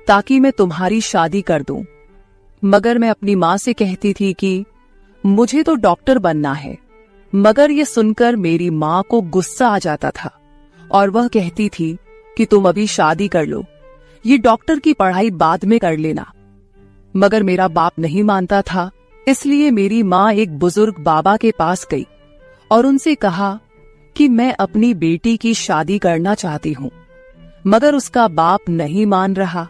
ताकि मैं तुम्हारी शादी कर दूं। मगर मैं अपनी माँ से कहती थी कि मुझे तो डॉक्टर बनना है। मगर ये सुनकर मेरी माँ को गुस्सा आ जाता था और वह कहती थी कि तुम अभी शादी कर लो, ये डॉक्टर की पढ़ाई बाद में कर लेना। मगर मेरा बाप नहीं मानता था, इसलिए मेरी माँ एक बुजुर्ग बाबा के पास गई और उनसे कहा कि मैं अपनी बेटी की शादी करना चाहती हूँ। मगर उसका बाप नहीं मान रहा।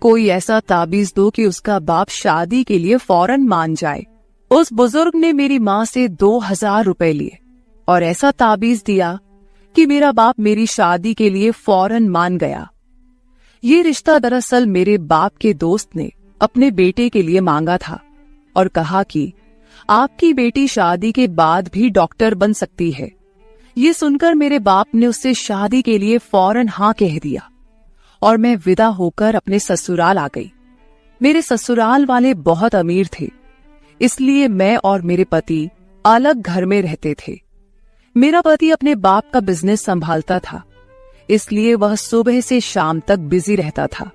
कोई ऐसा ताबीज दो कि उसका बाप शादी के लिए फौरन मान जाए। उस बुजुर्ग ने मेरी माँ से 2000 रुपए लिए और ऐसा ताबीज दिया कि मेरा बाप मेरी शादी के लिए फौरन मान गया। ये रिश्ता दरअसल मेरे बाप के दोस्त ने अपने बेटे के लिए मांगा था और कहा कि आपकी बेटी शादी के बाद भी डॉक्टर बन सकती है। ये सुनकर मेरे बाप ने उससे शादी के लिए फौरन हाँ कह दिया और मैं विदा होकर अपने ससुराल आ गई। मेरे ससुराल वाले बहुत अमीर थे, इसलिए मैं और मेरे पति अलग घर में रहते थे। मेरा पति अपने बाप का बिजनेस संभालता था, इसलिए वह सुबह से शाम तक बिजी रहता था।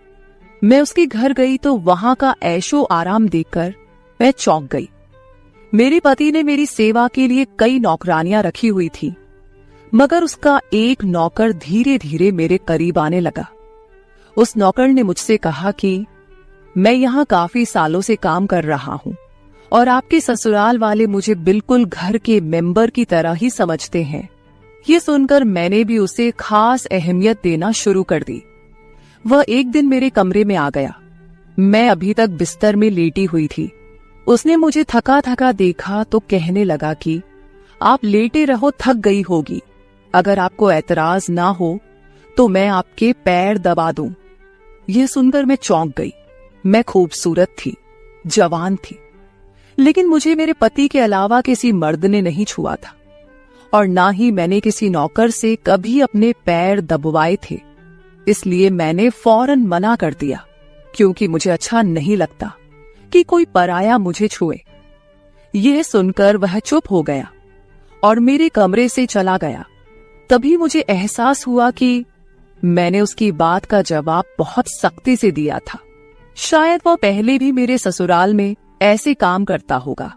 मैं उसके घर गई तो वहां का ऐशो आराम देखकर मैं चौंक गई। मेरे पति ने मेरी सेवा के लिए कई नौकरानियां रखी हुई थी, मगर उसका एक नौकर धीरे धीरे मेरे करीब आने लगा। उस नौकर ने मुझसे कहा कि मैं यहाँ काफी सालों से काम कर रहा हूँ और आपके ससुराल वाले मुझे बिल्कुल घर के मेंबर की तरह ही समझते हैं। ये सुनकर मैंने भी उसे खास अहमियत देना शुरू कर दी। वह एक दिन मेरे कमरे में आ गया। मैं अभी तक बिस्तर में लेटी हुई थी। उसने मुझे थका थका देखा तो कहने लगा कि आप लेटे रहो, थक गई होगी। अगर आपको ऐतराज ना हो तो मैं आपके पैर दबा दूं। यह सुनकर मैं चौंक गई। मैं खूबसूरत थी, जवान थी, लेकिन मुझे मेरे पति के अलावा किसी मर्द ने नहीं छुआ था और ना ही मैंने किसी नौकर से कभी अपने पैर दबवाए थे। इसलिए मैंने फौरन मना कर दिया, क्योंकि मुझे अच्छा नहीं लगता कि कोई पराया मुझे छुए। यह सुनकर वह चुप हो गया और मेरे कमरे से चला गया। तभी मुझे एहसास हुआ कि मैंने उसकी बात का जवाब बहुत सख्ती से दिया था। शायद वह पहले भी मेरे ससुराल में ऐसे काम करता होगा,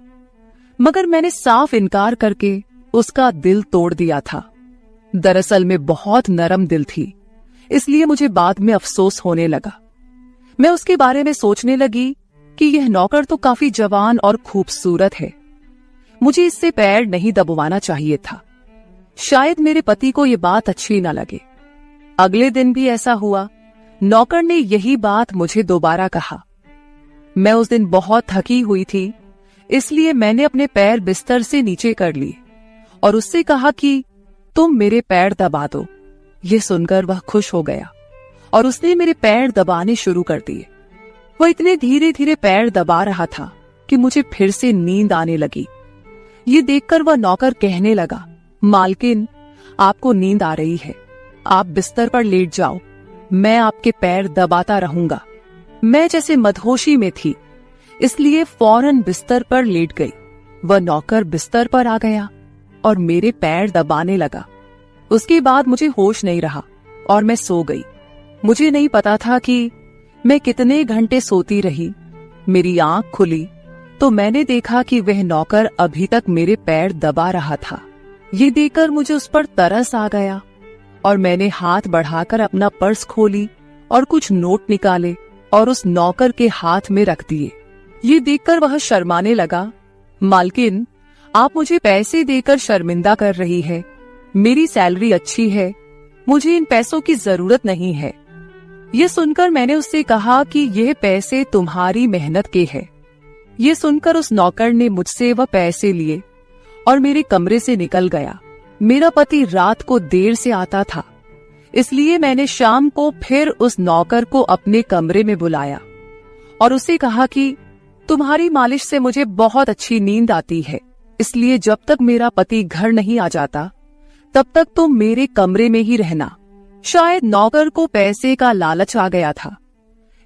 मगर मैंने साफ इनकार करके उसका दिल तोड़ दिया था। दरअसल मैं बहुत नरम दिल थी, इसलिए मुझे बाद में अफसोस होने लगा। मैं उसके बारे में सोचने लगी कि यह नौकर तो काफी जवान और खूबसूरत है, मुझे इससे पैर नहीं दबवाना चाहिए था। शायद मेरे पति को यह बात अच्छी न लगे। अगले दिन भी ऐसा हुआ। नौकर ने यही बात मुझे दोबारा कहा। मैं उस दिन बहुत थकी हुई थी, इसलिए मैंने अपने पैर बिस्तर से नीचे कर लिए और उससे कहा कि तुम मेरे पैर दबा दो। यह सुनकर वह खुश हो गया और उसने मेरे पैर दबाने शुरू कर दिए। वह इतने धीरे धीरे पैर दबा रहा था कि मुझे फिर से नींद आने लगी। ये देखकर वह नौकर कहने लगा, मालकिन, आपको नींद आ रही है, आप बिस्तर पर लेट जाओ। मैं आपके पैर दबाता रहूंगा। मैं जैसे मदहोशी में थी, इसलिए फौरन बिस्तर पर लेट गई। वह नौकर बिस्तर पर आ गया और मेरे पैर दबाने लगा। उसके बाद मुझे होश नहीं रहा और मैं सो गई। मुझे नहीं पता था कि मैं कितने घंटे सोती रही। मेरी आंख खुली तो मैंने देखा कि वह नौकर अभी तक मेरे पैर दबा रहा था। ये देखकर मुझे उस पर तरस आ गया और मैंने हाथ बढ़ाकर अपना पर्स खोली और कुछ नोट निकाले और उस नौकर के हाथ में रख दिए। ये देखकर वह शर्माने लगा। मालकिन, आप मुझे पैसे देकर शर्मिंदा कर रही है। मेरी सैलरी अच्छी है, मुझे इन पैसों की जरूरत नहीं है। ये सुनकर मैंने उससे कहा कि यह पैसे तुम्हारी मेहनत के हैं। ये सुनकर उस नौकर ने मुझसे वह पैसे लिए और मेरे कमरे से निकल गया। मेरा पति रात को देर से आता था, इसलिए मैंने शाम को फिर उस नौकर को अपने कमरे में बुलाया और उसे कहा कि तुम्हारी मालिश से मुझे बहुत अच्छी नींद आती है, इसलिए जब तक मेरा पति घर नहीं आ जाता तब तक तुम मेरे कमरे में ही रहना। शायद नौकर को पैसे का लालच आ गया था,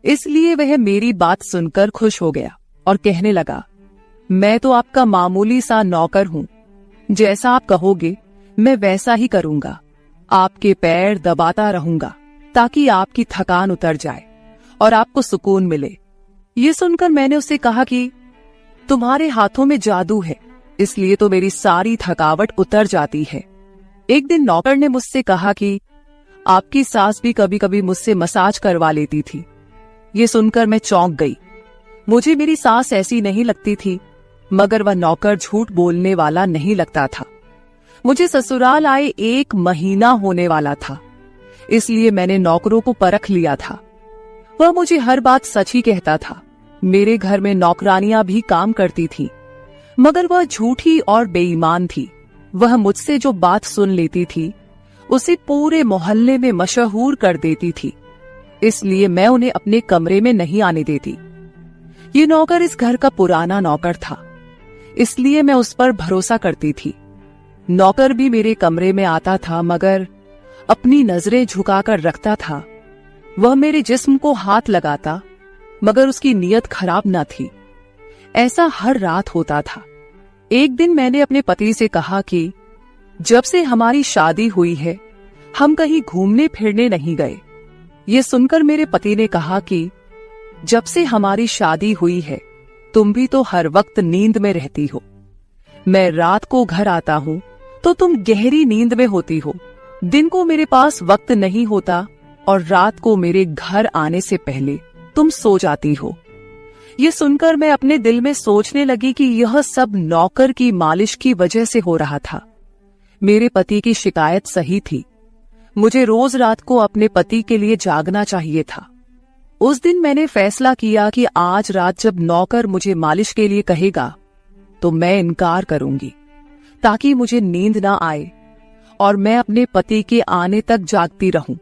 इसलिए वह मेरी बात सुनकर खुश हो गया और कहने लगा, मैं तो आपका मामूली सा नौकर हूँ, जैसा आप कहोगे मैं वैसा ही करूंगा। आपके पैर दबाता रहूंगा ताकि आपकी थकान उतर जाए और आपको सुकून मिले। ये सुनकर मैंने उससे कहा कि तुम्हारे हाथों में जादू है, इसलिए तो मेरी सारी थकावट उतर जाती है। एक दिन नौकर ने मुझसे कहा कि आपकी सास भी कभी कभी मुझसे मसाज करवा लेती थी। ये सुनकर मैं चौंक गई। मुझे मेरी सास ऐसी नहीं लगती थी, मगर वह नौकर झूठ बोलने वाला नहीं लगता था। मुझे ससुराल आए 1 महीना होने वाला था, इसलिए मैंने नौकरों को परख लिया था। वह मुझे हर बात सच ही कहता था। मेरे घर में नौकरानियां भी काम करती थी, मगर वह झूठी और बेईमान थी। वह मुझसे जो बात सुन लेती थी उसे पूरे मोहल्ले में मशहूर कर देती थी, इसलिए मैं उन्हें अपने कमरे में नहीं आने देती। ये नौकर इस घर का पुराना नौकर था, इसलिए मैं उस पर भरोसा करती थी। नौकर भी मेरे कमरे में आता था, मगर अपनी नजरें झुकाकर रखता था। वह मेरे जिस्म को हाथ लगाता, मगर उसकी नीयत खराब न थी। ऐसा हर रात होता था। एक दिन मैंने अपने पति से कहा कि जब से हमारी शादी हुई है हम कहीं घूमने फिरने नहीं गए। ये सुनकर मेरे पति ने कहा कि जब से हमारी शादी हुई है तुम भी तो हर वक्त नींद में रहती हो। मैं रात को घर आता हूँ तो तुम गहरी नींद में होती हो। दिन को मेरे पास वक्त नहीं होता और रात को मेरे घर आने से पहले तुम सो जाती हो। ये सुनकर मैं अपने दिल में सोचने लगी कि यह सब नौकर की मालिश की वजह से हो रहा था। मेरे पति की शिकायत सही थी। मुझे रोज रात को अपने पति के लिए जागना चाहिए था। उस दिन मैंने फैसला किया कि आज रात जब नौकर मुझे मालिश के लिए कहेगा तो मैं इनकार करूंगी, ताकि मुझे नींद ना आए और मैं अपने पति के आने तक जागती रहूं।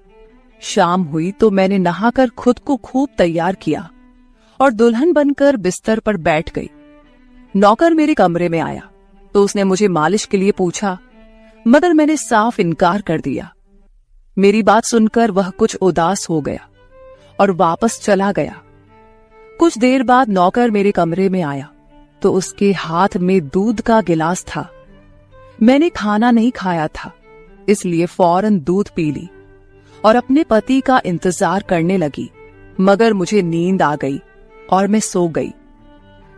शाम हुई तो मैंने नहाकर खुद को खूब तैयार किया और दुल्हन बनकर बिस्तर पर बैठ गई। नौकर मेरे कमरे में आया तो उसने मुझे मालिश के लिए पूछा, मगर मैंने साफ इनकार कर दिया। मेरी बात सुनकर वह कुछ उदास हो गया और वापस चला गया। कुछ देर बाद नौकर मेरे कमरे में आया तो उसके हाथ में दूध का गिलास था। मैंने खाना नहीं खाया था, इसलिए फौरन दूध पी ली और अपने पति का इंतजार करने लगी, मगर मुझे नींद आ गई और मैं सो गई।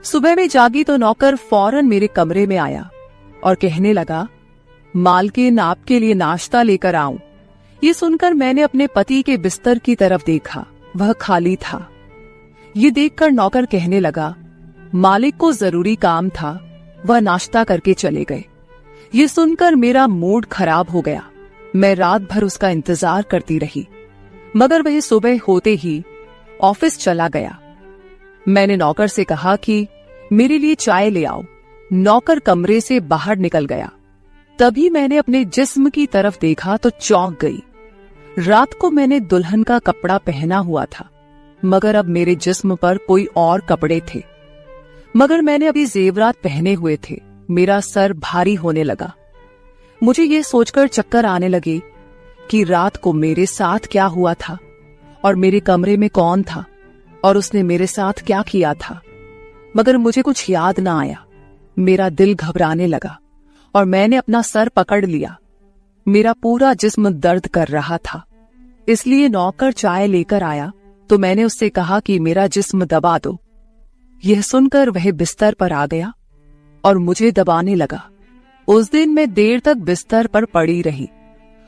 सुबह में जागी तो नौकर फौरन मेरे कमरे में आया और कहने लगा, मालकिन आपके लिए नाश्ता लेकर आऊं। ये सुनकर मैंने अपने पति के बिस्तर की तरफ देखा, वह खाली था। ये देखकर नौकर कहने लगा, मालिक को जरूरी काम था, वह नाश्ता करके चले गए। ये सुनकर मेरा मूड खराब हो गया। मैं रात भर उसका इंतजार करती रही, मगर वह सुबह होते ही ऑफिस चला गया। मैंने नौकर से कहा कि मेरे लिए चाय ले आओ। नौकर कमरे से बाहर निकल गया। तभी मैंने अपने जिस्म की तरफ देखा तो चौंक गई। रात को मैंने दुल्हन का कपड़ा पहना हुआ था, मगर अब मेरे जिस्म पर कोई और कपड़े थे। मगर मैंने अभी जेवरात पहने हुए थे। मेरा सर भारी होने लगा। मुझे ये सोचकर चक्कर आने लगे कि रात को मेरे साथ क्या हुआ था। और मेरे कमरे में कौन था और उसने मेरे साथ क्या किया था, मगर मुझे कुछ याद ना आया। मेरा दिल घबराने लगा और मैंने अपना सर पकड़ लिया। मेरा पूरा जिस्म दर्द कर रहा था, इसलिए नौकर चाय लेकर आया तो मैंने उससे कहा कि मेरा जिस्म दबा दो। यह सुनकर वह बिस्तर पर आ गया और मुझे दबाने लगा। उस दिन मैं देर तक बिस्तर पर पड़ी रही।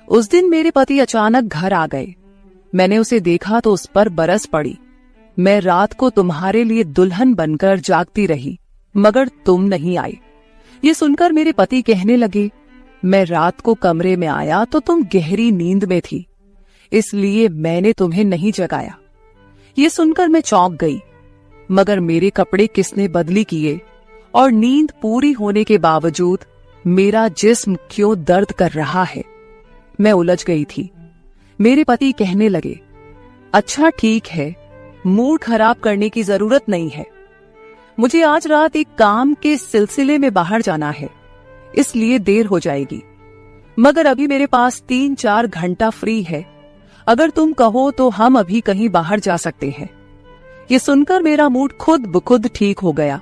उस दिन मेरे पति अचानक घर आ गए। मैंने उसे देखा तो उस पर बरस पड़ी। मैं रात को तुम्हारे लिए दुल्हन बनकर जागती रही, मगर तुम नहीं आए। ये सुनकर मेरे पति कहने लगे, मैं रात को कमरे में आया तो तुम गहरी नींद में थी, इसलिए मैंने तुम्हें नहीं जगाया। ये सुनकर मैं चौंक गई, मगर मेरे कपड़े किसने बदली किए और नींद पूरी होने के बावजूद मेरा जिस्म क्यों दर्द कर रहा है। मैं उलझ गई थी। मेरे पति कहने लगे, अच्छा ठीक है, मूड खराब करने की जरूरत नहीं है। मुझे आज रात एक काम के सिलसिले में बाहर जाना है, इसलिए देर हो जाएगी, मगर अभी मेरे पास 3-4 घंटा फ्री है। अगर तुम कहो तो हम अभी कहीं बाहर जा सकते हैं। ये सुनकर मेरा मूड खुद ब खुद ठीक हो गया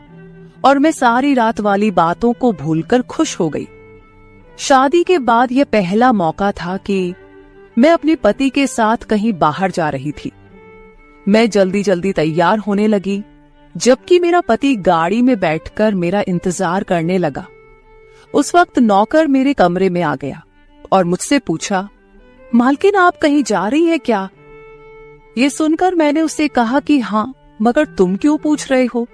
और मैं सारी रात वाली बातों को भूलकर खुश हो गई। शादी के बाद यह पहला मौका था कि मैं अपने पति के साथ कहीं बाहर जा रही थी। मैं जल्दी जल्दी तैयार होने लगी, जबकि मेरा पति गाड़ी में बैठकर मेरा इंतजार करने लगा। उस वक्त नौकर मेरे कमरे में आ गया और मुझसे पूछा, मालकिन आप कहीं जा रही हैं क्या? ये सुनकर मैंने उससे कहा कि हाँ, मगर तुम क्यों पूछ रहे हो?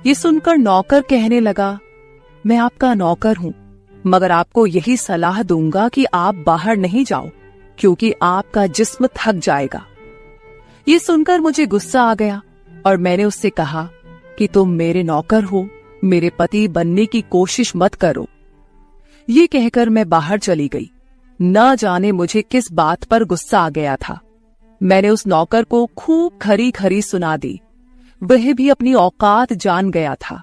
ये सुनकर नौकर कहने लगा, मैं आपका नौकर हूं, मगर आपको यही सलाह दूंगा कि आप बाहर नहीं जाओ, क्योंकि आपका जिस्म थक जाएगा। ये सुनकर मुझे गुस्सा आ गया और मैंने उससे कहा कि तुम मेरे नौकर हो, मेरे पति बनने की कोशिश मत करो। ये कहकर मैं बाहर चली गई। न जाने मुझे किस बात पर गुस्सा आ गया था। मैंने उस नौकर को खूब खरी खरी सुना दी। वह भी अपनी औकात जान गया था।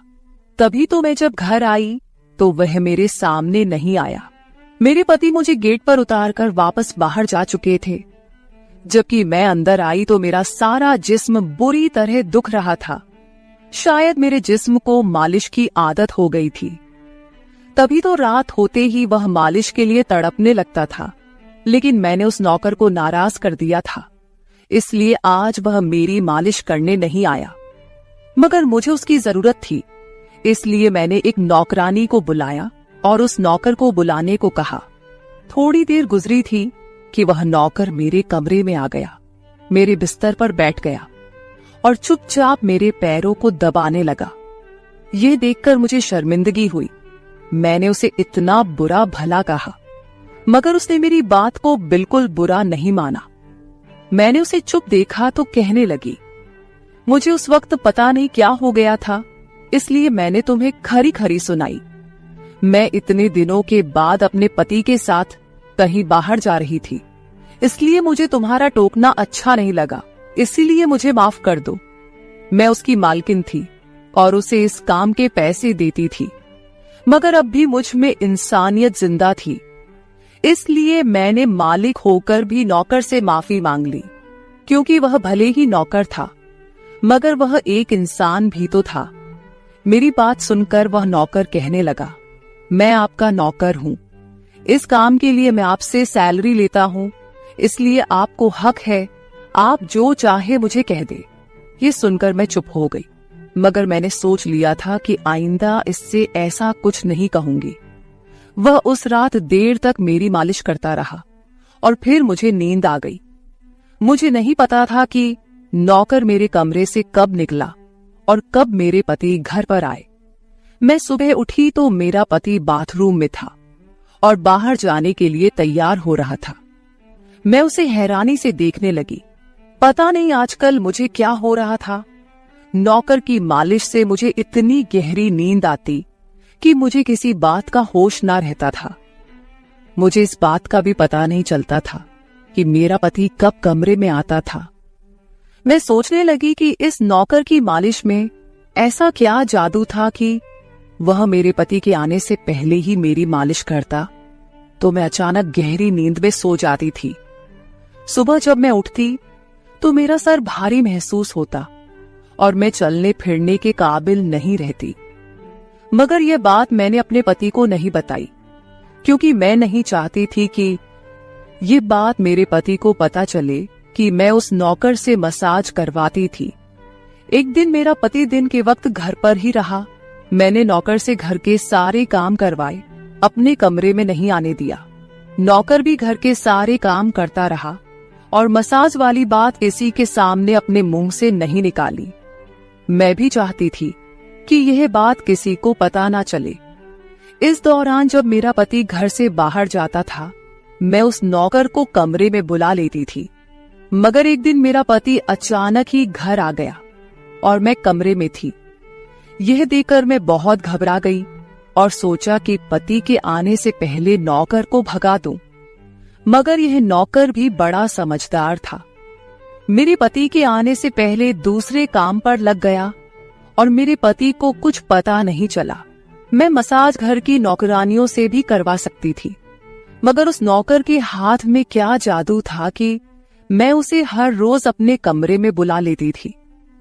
तभी तो मैं जब घर आई तो वह मेरे सामने नहीं आया। मेरे पति मुझे गेट पर उतारकर वापस बाहर जा चुके थे। जबकि मैं अंदर आई तो मेरा सारा जिस्म बुरी तरह दुख रहा था। शायद मेरे जिस्म को मालिश की आदत हो गई थी। तभी तो रात होते ही वह मालिश के लिए तड़पने लगता था, लेकिन मैंने उस नौकर को नाराज कर दिया था, इसलिए आज वह मेरी मालिश करने नहीं आया। मगर मुझे उसकी जरूरत थी, इसलिए मैंने एक नौकरानी को बुलाया और उस नौकर को बुलाने को कहा। थोड़ी देर गुजरी थी कि वह नौकर मेरे कमरे में आ गया, मेरे बिस्तर पर बैठ गया और चुपचाप मेरे पैरों को दबाने लगा। ये देखकर मुझे शर्मिंदगी हुई। मैंने उसे इतना बुरा भला कहा, मगर उसने मेरी बात को बिल्कुल बुरा नहीं माना। मैंने उसे चुप देखा तो कहने लगी, मुझे उस वक्त पता नहीं क्या हो गया था, इसलिए मैंने तुम्हें खरी खरी सुनाई। मैं इतने दिनों के बाद अपने पति के साथ कहीं बाहर जा रही थी, इसलिए मुझे तुम्हारा टोकना अच्छा नहीं लगा, इसीलिए मुझे माफ कर दो। मैं उसकी मालकिन थी और उसे इस काम के पैसे देती थी, मगर अब भी मुझ में इंसानियत जिंदा थी, इसलिए मैंने मालिक होकर भी नौकर से माफी मांग ली, क्योंकि वह भले ही नौकर था, मगर वह एक इंसान भी तो था। मेरी बात सुनकर वह नौकर कहने लगा, मैं आपका नौकर हूं, इस काम के लिए मैं आपसे सैलरी लेता हूं, इसलिए आपको हक है, आप जो चाहे मुझे कह दे। ये सुनकर मैं चुप हो गई, मगर मैंने सोच लिया था कि आइंदा इससे ऐसा कुछ नहीं कहूंगी। वह उस रात देर तक मेरी मालिश करता रहा और फिर मुझे नींद आ गई। मुझे नहीं पता था कि नौकर मेरे कमरे से कब निकला और कब मेरे पति घर पर आए। मैं सुबह उठी तो मेरा पति बाथरूम में था और बाहर जाने के लिए तैयार हो रहा था। मैं उसे हैरानी से देखने लगी। पता नहीं आजकल मुझे क्या हो रहा था। नौकर की मालिश से मुझे इतनी गहरी नींद आती कि मुझे किसी बात का होश ना रहता था। मुझे इस बात का भी पता नहीं चलता था कि मेरा पति कब कमरे में आता था। मैं सोचने लगी कि इस नौकर की मालिश में ऐसा क्या जादू था कि वह मेरे पति के आने से पहले ही मेरी मालिश करता, तो मैं अचानक गहरी नींद में सो जाती थी। सुबह जब मैं उठती तो मेरा सर भारी महसूस होता और मैं चलने फिरने के काबिल नहीं रहती। मगर यह बात मैंने अपने पति को नहीं बताई, क्योंकि मैं नहीं चाहती थी कि ये बात मेरे पति को पता चले कि मैं उस नौकर से मसाज करवाती थी। एक दिन मेरा पति दिन के वक्त घर पर ही रहा। मैंने नौकर से घर के सारे काम करवाए, अपने कमरे में नहीं आने दिया। नौकर भी घर के सारे काम करता रहा और मसाज वाली बात किसी के सामने अपने मुंह से नहीं निकाली। मैं भी चाहती थी कि यह बात किसी को पता ना चले। इस दौरान जब मेरा पति घर से बाहर जाता था, मैं उस नौकर को कमरे में बुला लेती थी। मगर एक दिन मेरा पति अचानक ही घर आ गया और मैं कमरे में थी। यह देखकर मैं बहुत घबरा गई और सोचा कि पति के आने से पहले नौकर को भगा दूं। मगर यह नौकर भी बड़ा समझदार था। मेरे पति के आने से पहले दूसरे काम पर लग गया और मेरे पति को कुछ पता नहीं चला। मैं मसाज घर की नौकरानियों से भी करवा सकती थी, मगर उस नौकर के हाथ में क्या जादू था कि मैं उसे हर रोज अपने कमरे में बुला लेती थी।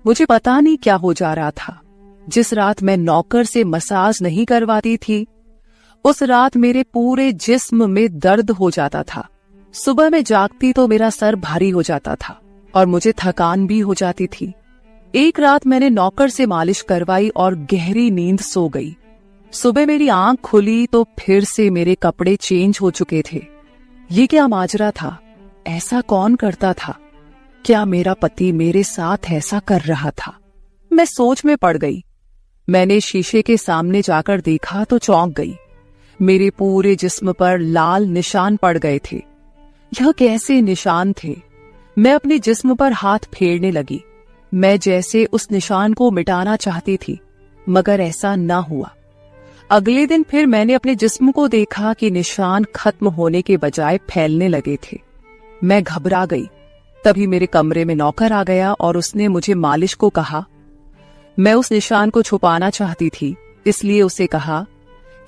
मुझे पता नहीं क्या हो जा रहा था। जिस रात मैं नौकर से मसाज नहीं करवाती थी, उस रात मेरे पूरे जिस्म में दर्द हो जाता था। सुबह में जागती तो मेरा सर भारी हो जाता था और मुझे थकान भी हो जाती थी। एक रात मैंने नौकर से मालिश करवाई और गहरी नींद सो गई। सुबह मेरी आंख खुली तो फिर से मेरे कपड़े चेंज हो चुके थे। ये क्या माजरा था? ऐसा कौन करता था? क्या मेरा पति मेरे साथ ऐसा कर रहा था? मैं सोच में पड़ गई। मैंने शीशे के सामने जाकर देखा तो चौंक गई। मेरे पूरे जिस्म पर लाल निशान पड़ गए थे। यह कैसे निशान थे? मैं अपने जिस्म पर हाथ फेरने लगी। मैं जैसे उस निशान को मिटाना चाहती थी, मगर ऐसा न हुआ। अगले दिन फिर मैंने अपने जिस्म को देखा कि निशान खत्म होने के बजाय फैलने लगे थे। मैं घबरा गई। तभी मेरे कमरे में नौकर आ गया और उसने मुझे मालिश को कहा। मैं उस निशान को छुपाना चाहती थी, इसलिए उसे कहा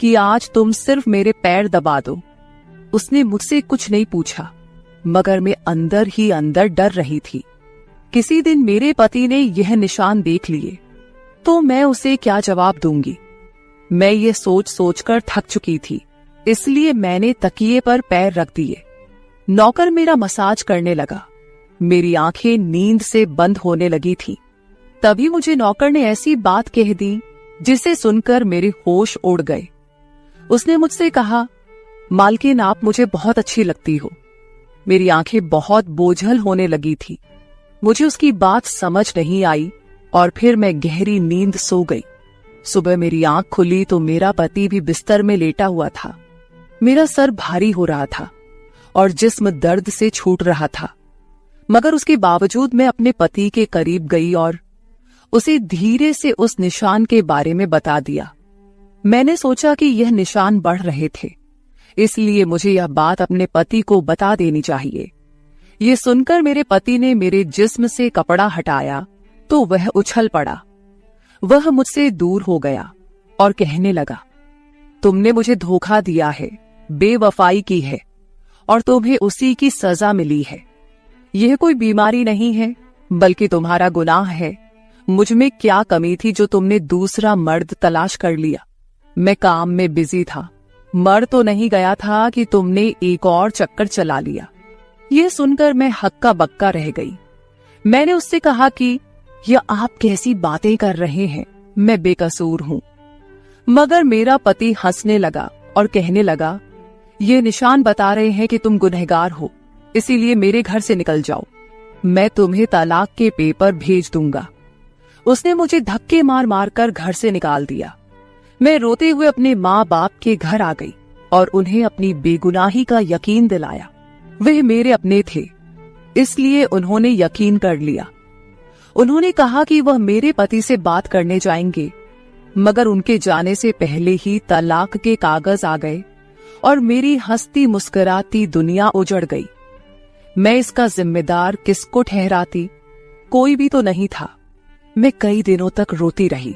कि आज तुम सिर्फ मेरे पैर दबा दो। उसने मुझसे कुछ नहीं पूछा, मगर मैं अंदर ही अंदर डर रही थी। किसी दिन मेरे पति ने यह निशान देख लिए तो मैं उसे क्या जवाब दूंगी। मैं ये सोच सोचकर थक चुकी थी, इसलिए मैंने तकिए पर पैर रख दिए। नौकर मेरा मसाज करने लगा। मेरी आंखें नींद से बंद होने लगी थी। तभी मुझे नौकर ने ऐसी बात कह दी जिसे सुनकर मेरे होश उड़ गए। उसने मुझसे कहा, मालकिन आप मुझे बहुत अच्छी लगती हो। मेरी आंखें बहुत बोझल होने लगी थी। मुझे उसकी बात समझ नहीं आई और फिर मैं गहरी नींद सो गई। सुबह मेरी आंख खुली तो मेरा पति भी बिस्तर में लेटा हुआ था। मेरा सर भारी हो रहा था और जिस्म दर्द से छूट रहा था, मगर उसके बावजूद मैं अपने पति के करीब गई और उसे धीरे से उस निशान के बारे में बता दिया। मैंने सोचा कि यह निशान बढ़ रहे थे, इसलिए मुझे यह बात अपने पति को बता देनी चाहिए। ये सुनकर मेरे पति ने मेरे जिस्म से कपड़ा हटाया तो वह उछल पड़ा। वह मुझसे दूर हो गया और कहने लगा, तुमने मुझे धोखा दिया है, बेवफाई की है और तुम्हें उसी की सजा मिली है। यह कोई बीमारी नहीं है, बल्कि तुम्हारा गुनाह है। मुझ में क्या कमी थी जो तुमने दूसरा मर्द तलाश कर लिया? मैं काम में बिजी था, मर तो नहीं गया था कि तुमने एक और चक्कर चला लिया। यह सुनकर मैं हक्का बक्का रह गई। मैंने उससे कहा कि यह आप कैसी बातें कर रहे हैं, मैं बेकसूर हूं। मगर मेरा पति हंसने लगा और कहने लगा, ये निशान बता रहे हैं कि तुम गुनहगार हो, इसीलिए मेरे घर से निकल जाओ। मैं तुम्हें तलाक के पेपर भेज दूंगा। उसने मुझे धक्के मार मार कर घर से निकाल दिया। मैं रोते हुए अपने माँ बाप के घर आ गई और उन्हें अपनी बेगुनाही का यकीन दिलाया। वे मेरे अपने थे, इसलिए उन्होंने यकीन कर लिया। उन्होंने कहा कि वह मेरे पति से बात करने जाएंगे, मगर उनके जाने से पहले ही तलाक के कागज आ गए और मेरी हंसती मुस्कुराती दुनिया उजड़ गई। मैं इसका जिम्मेदार किसको ठहराती? कोई भी तो नहीं था। मैं कई दिनों तक रोती रही।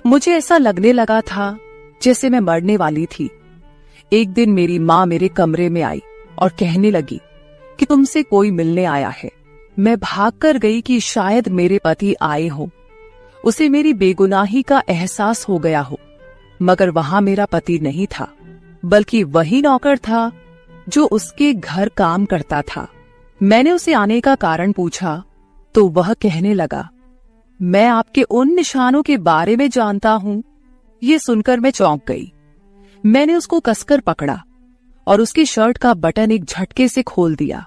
मुझे ऐसा लगने लगा था जैसे मैं मरने वाली थी। एक दिन मेरी माँ मेरे कमरे में आई और कहने लगी कि तुमसे कोई मिलने आया है। मैं भागकर गई कि शायद मेरे पति आए हों, उसे मेरी बेगुनाही का एहसास हो गया हो। मगर वहां मेरा पति नहीं था, बल्कि वही नौकर था जो उसके घर काम करता था। मैंने उसे आने का कारण पूछा तो वह कहने लगा, मैं आपके उन निशानों के बारे में जानता हूं। ये सुनकर मैं चौंक गई। मैंने उसको कसकर पकड़ा और उसकी शर्ट का बटन एक झटके से खोल दिया।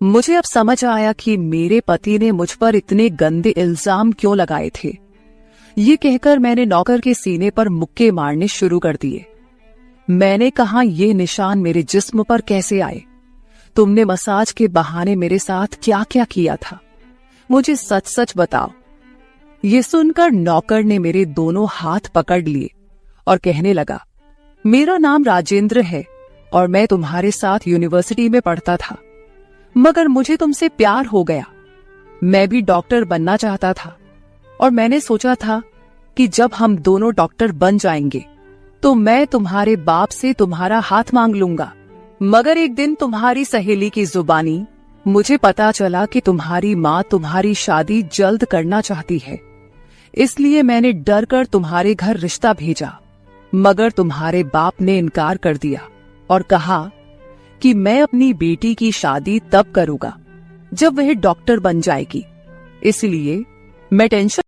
मुझे अब समझ आया कि मेरे पति ने मुझ पर इतने गंदे इल्जाम क्यों लगाए थे। ये कहकर मैंने नौकर के सीने पर मुक्के मारने शुरू कर दिए। मैंने कहा, ये निशान मेरे जिस्म पर कैसे आए? तुमने मसाज के बहाने मेरे साथ क्या क्या किया था? मुझे सच सच बताओ। ये सुनकर नौकर ने मेरे दोनों हाथ पकड़ लिए और कहने लगा, मेरा नाम राजेंद्र है और मैं तुम्हारे साथ यूनिवर्सिटी में पढ़ता था, मगर मुझे तुमसे प्यार हो गया। मैं भी डॉक्टर बनना चाहता था और मैंने सोचा था कि जब हम दोनों डॉक्टर बन जाएंगे तो मैं तुम्हारे बाप से तुम्हारा हाथ मांग लूंगा। मगर एक दिन तुम्हारी सहेली की जुबानी मुझे पता चला कि तुम्हारी माँ तुम्हारी शादी जल्द करना चाहती है, इसलिए मैंने डर कर तुम्हारे घर रिश्ता भेजा। मगर तुम्हारे बाप ने इनकार कर दिया और कहा कि मैं अपनी बेटी की शादी तब करूंगा जब वह डॉक्टर बन जाएगी। इसलिए मैं टेंशन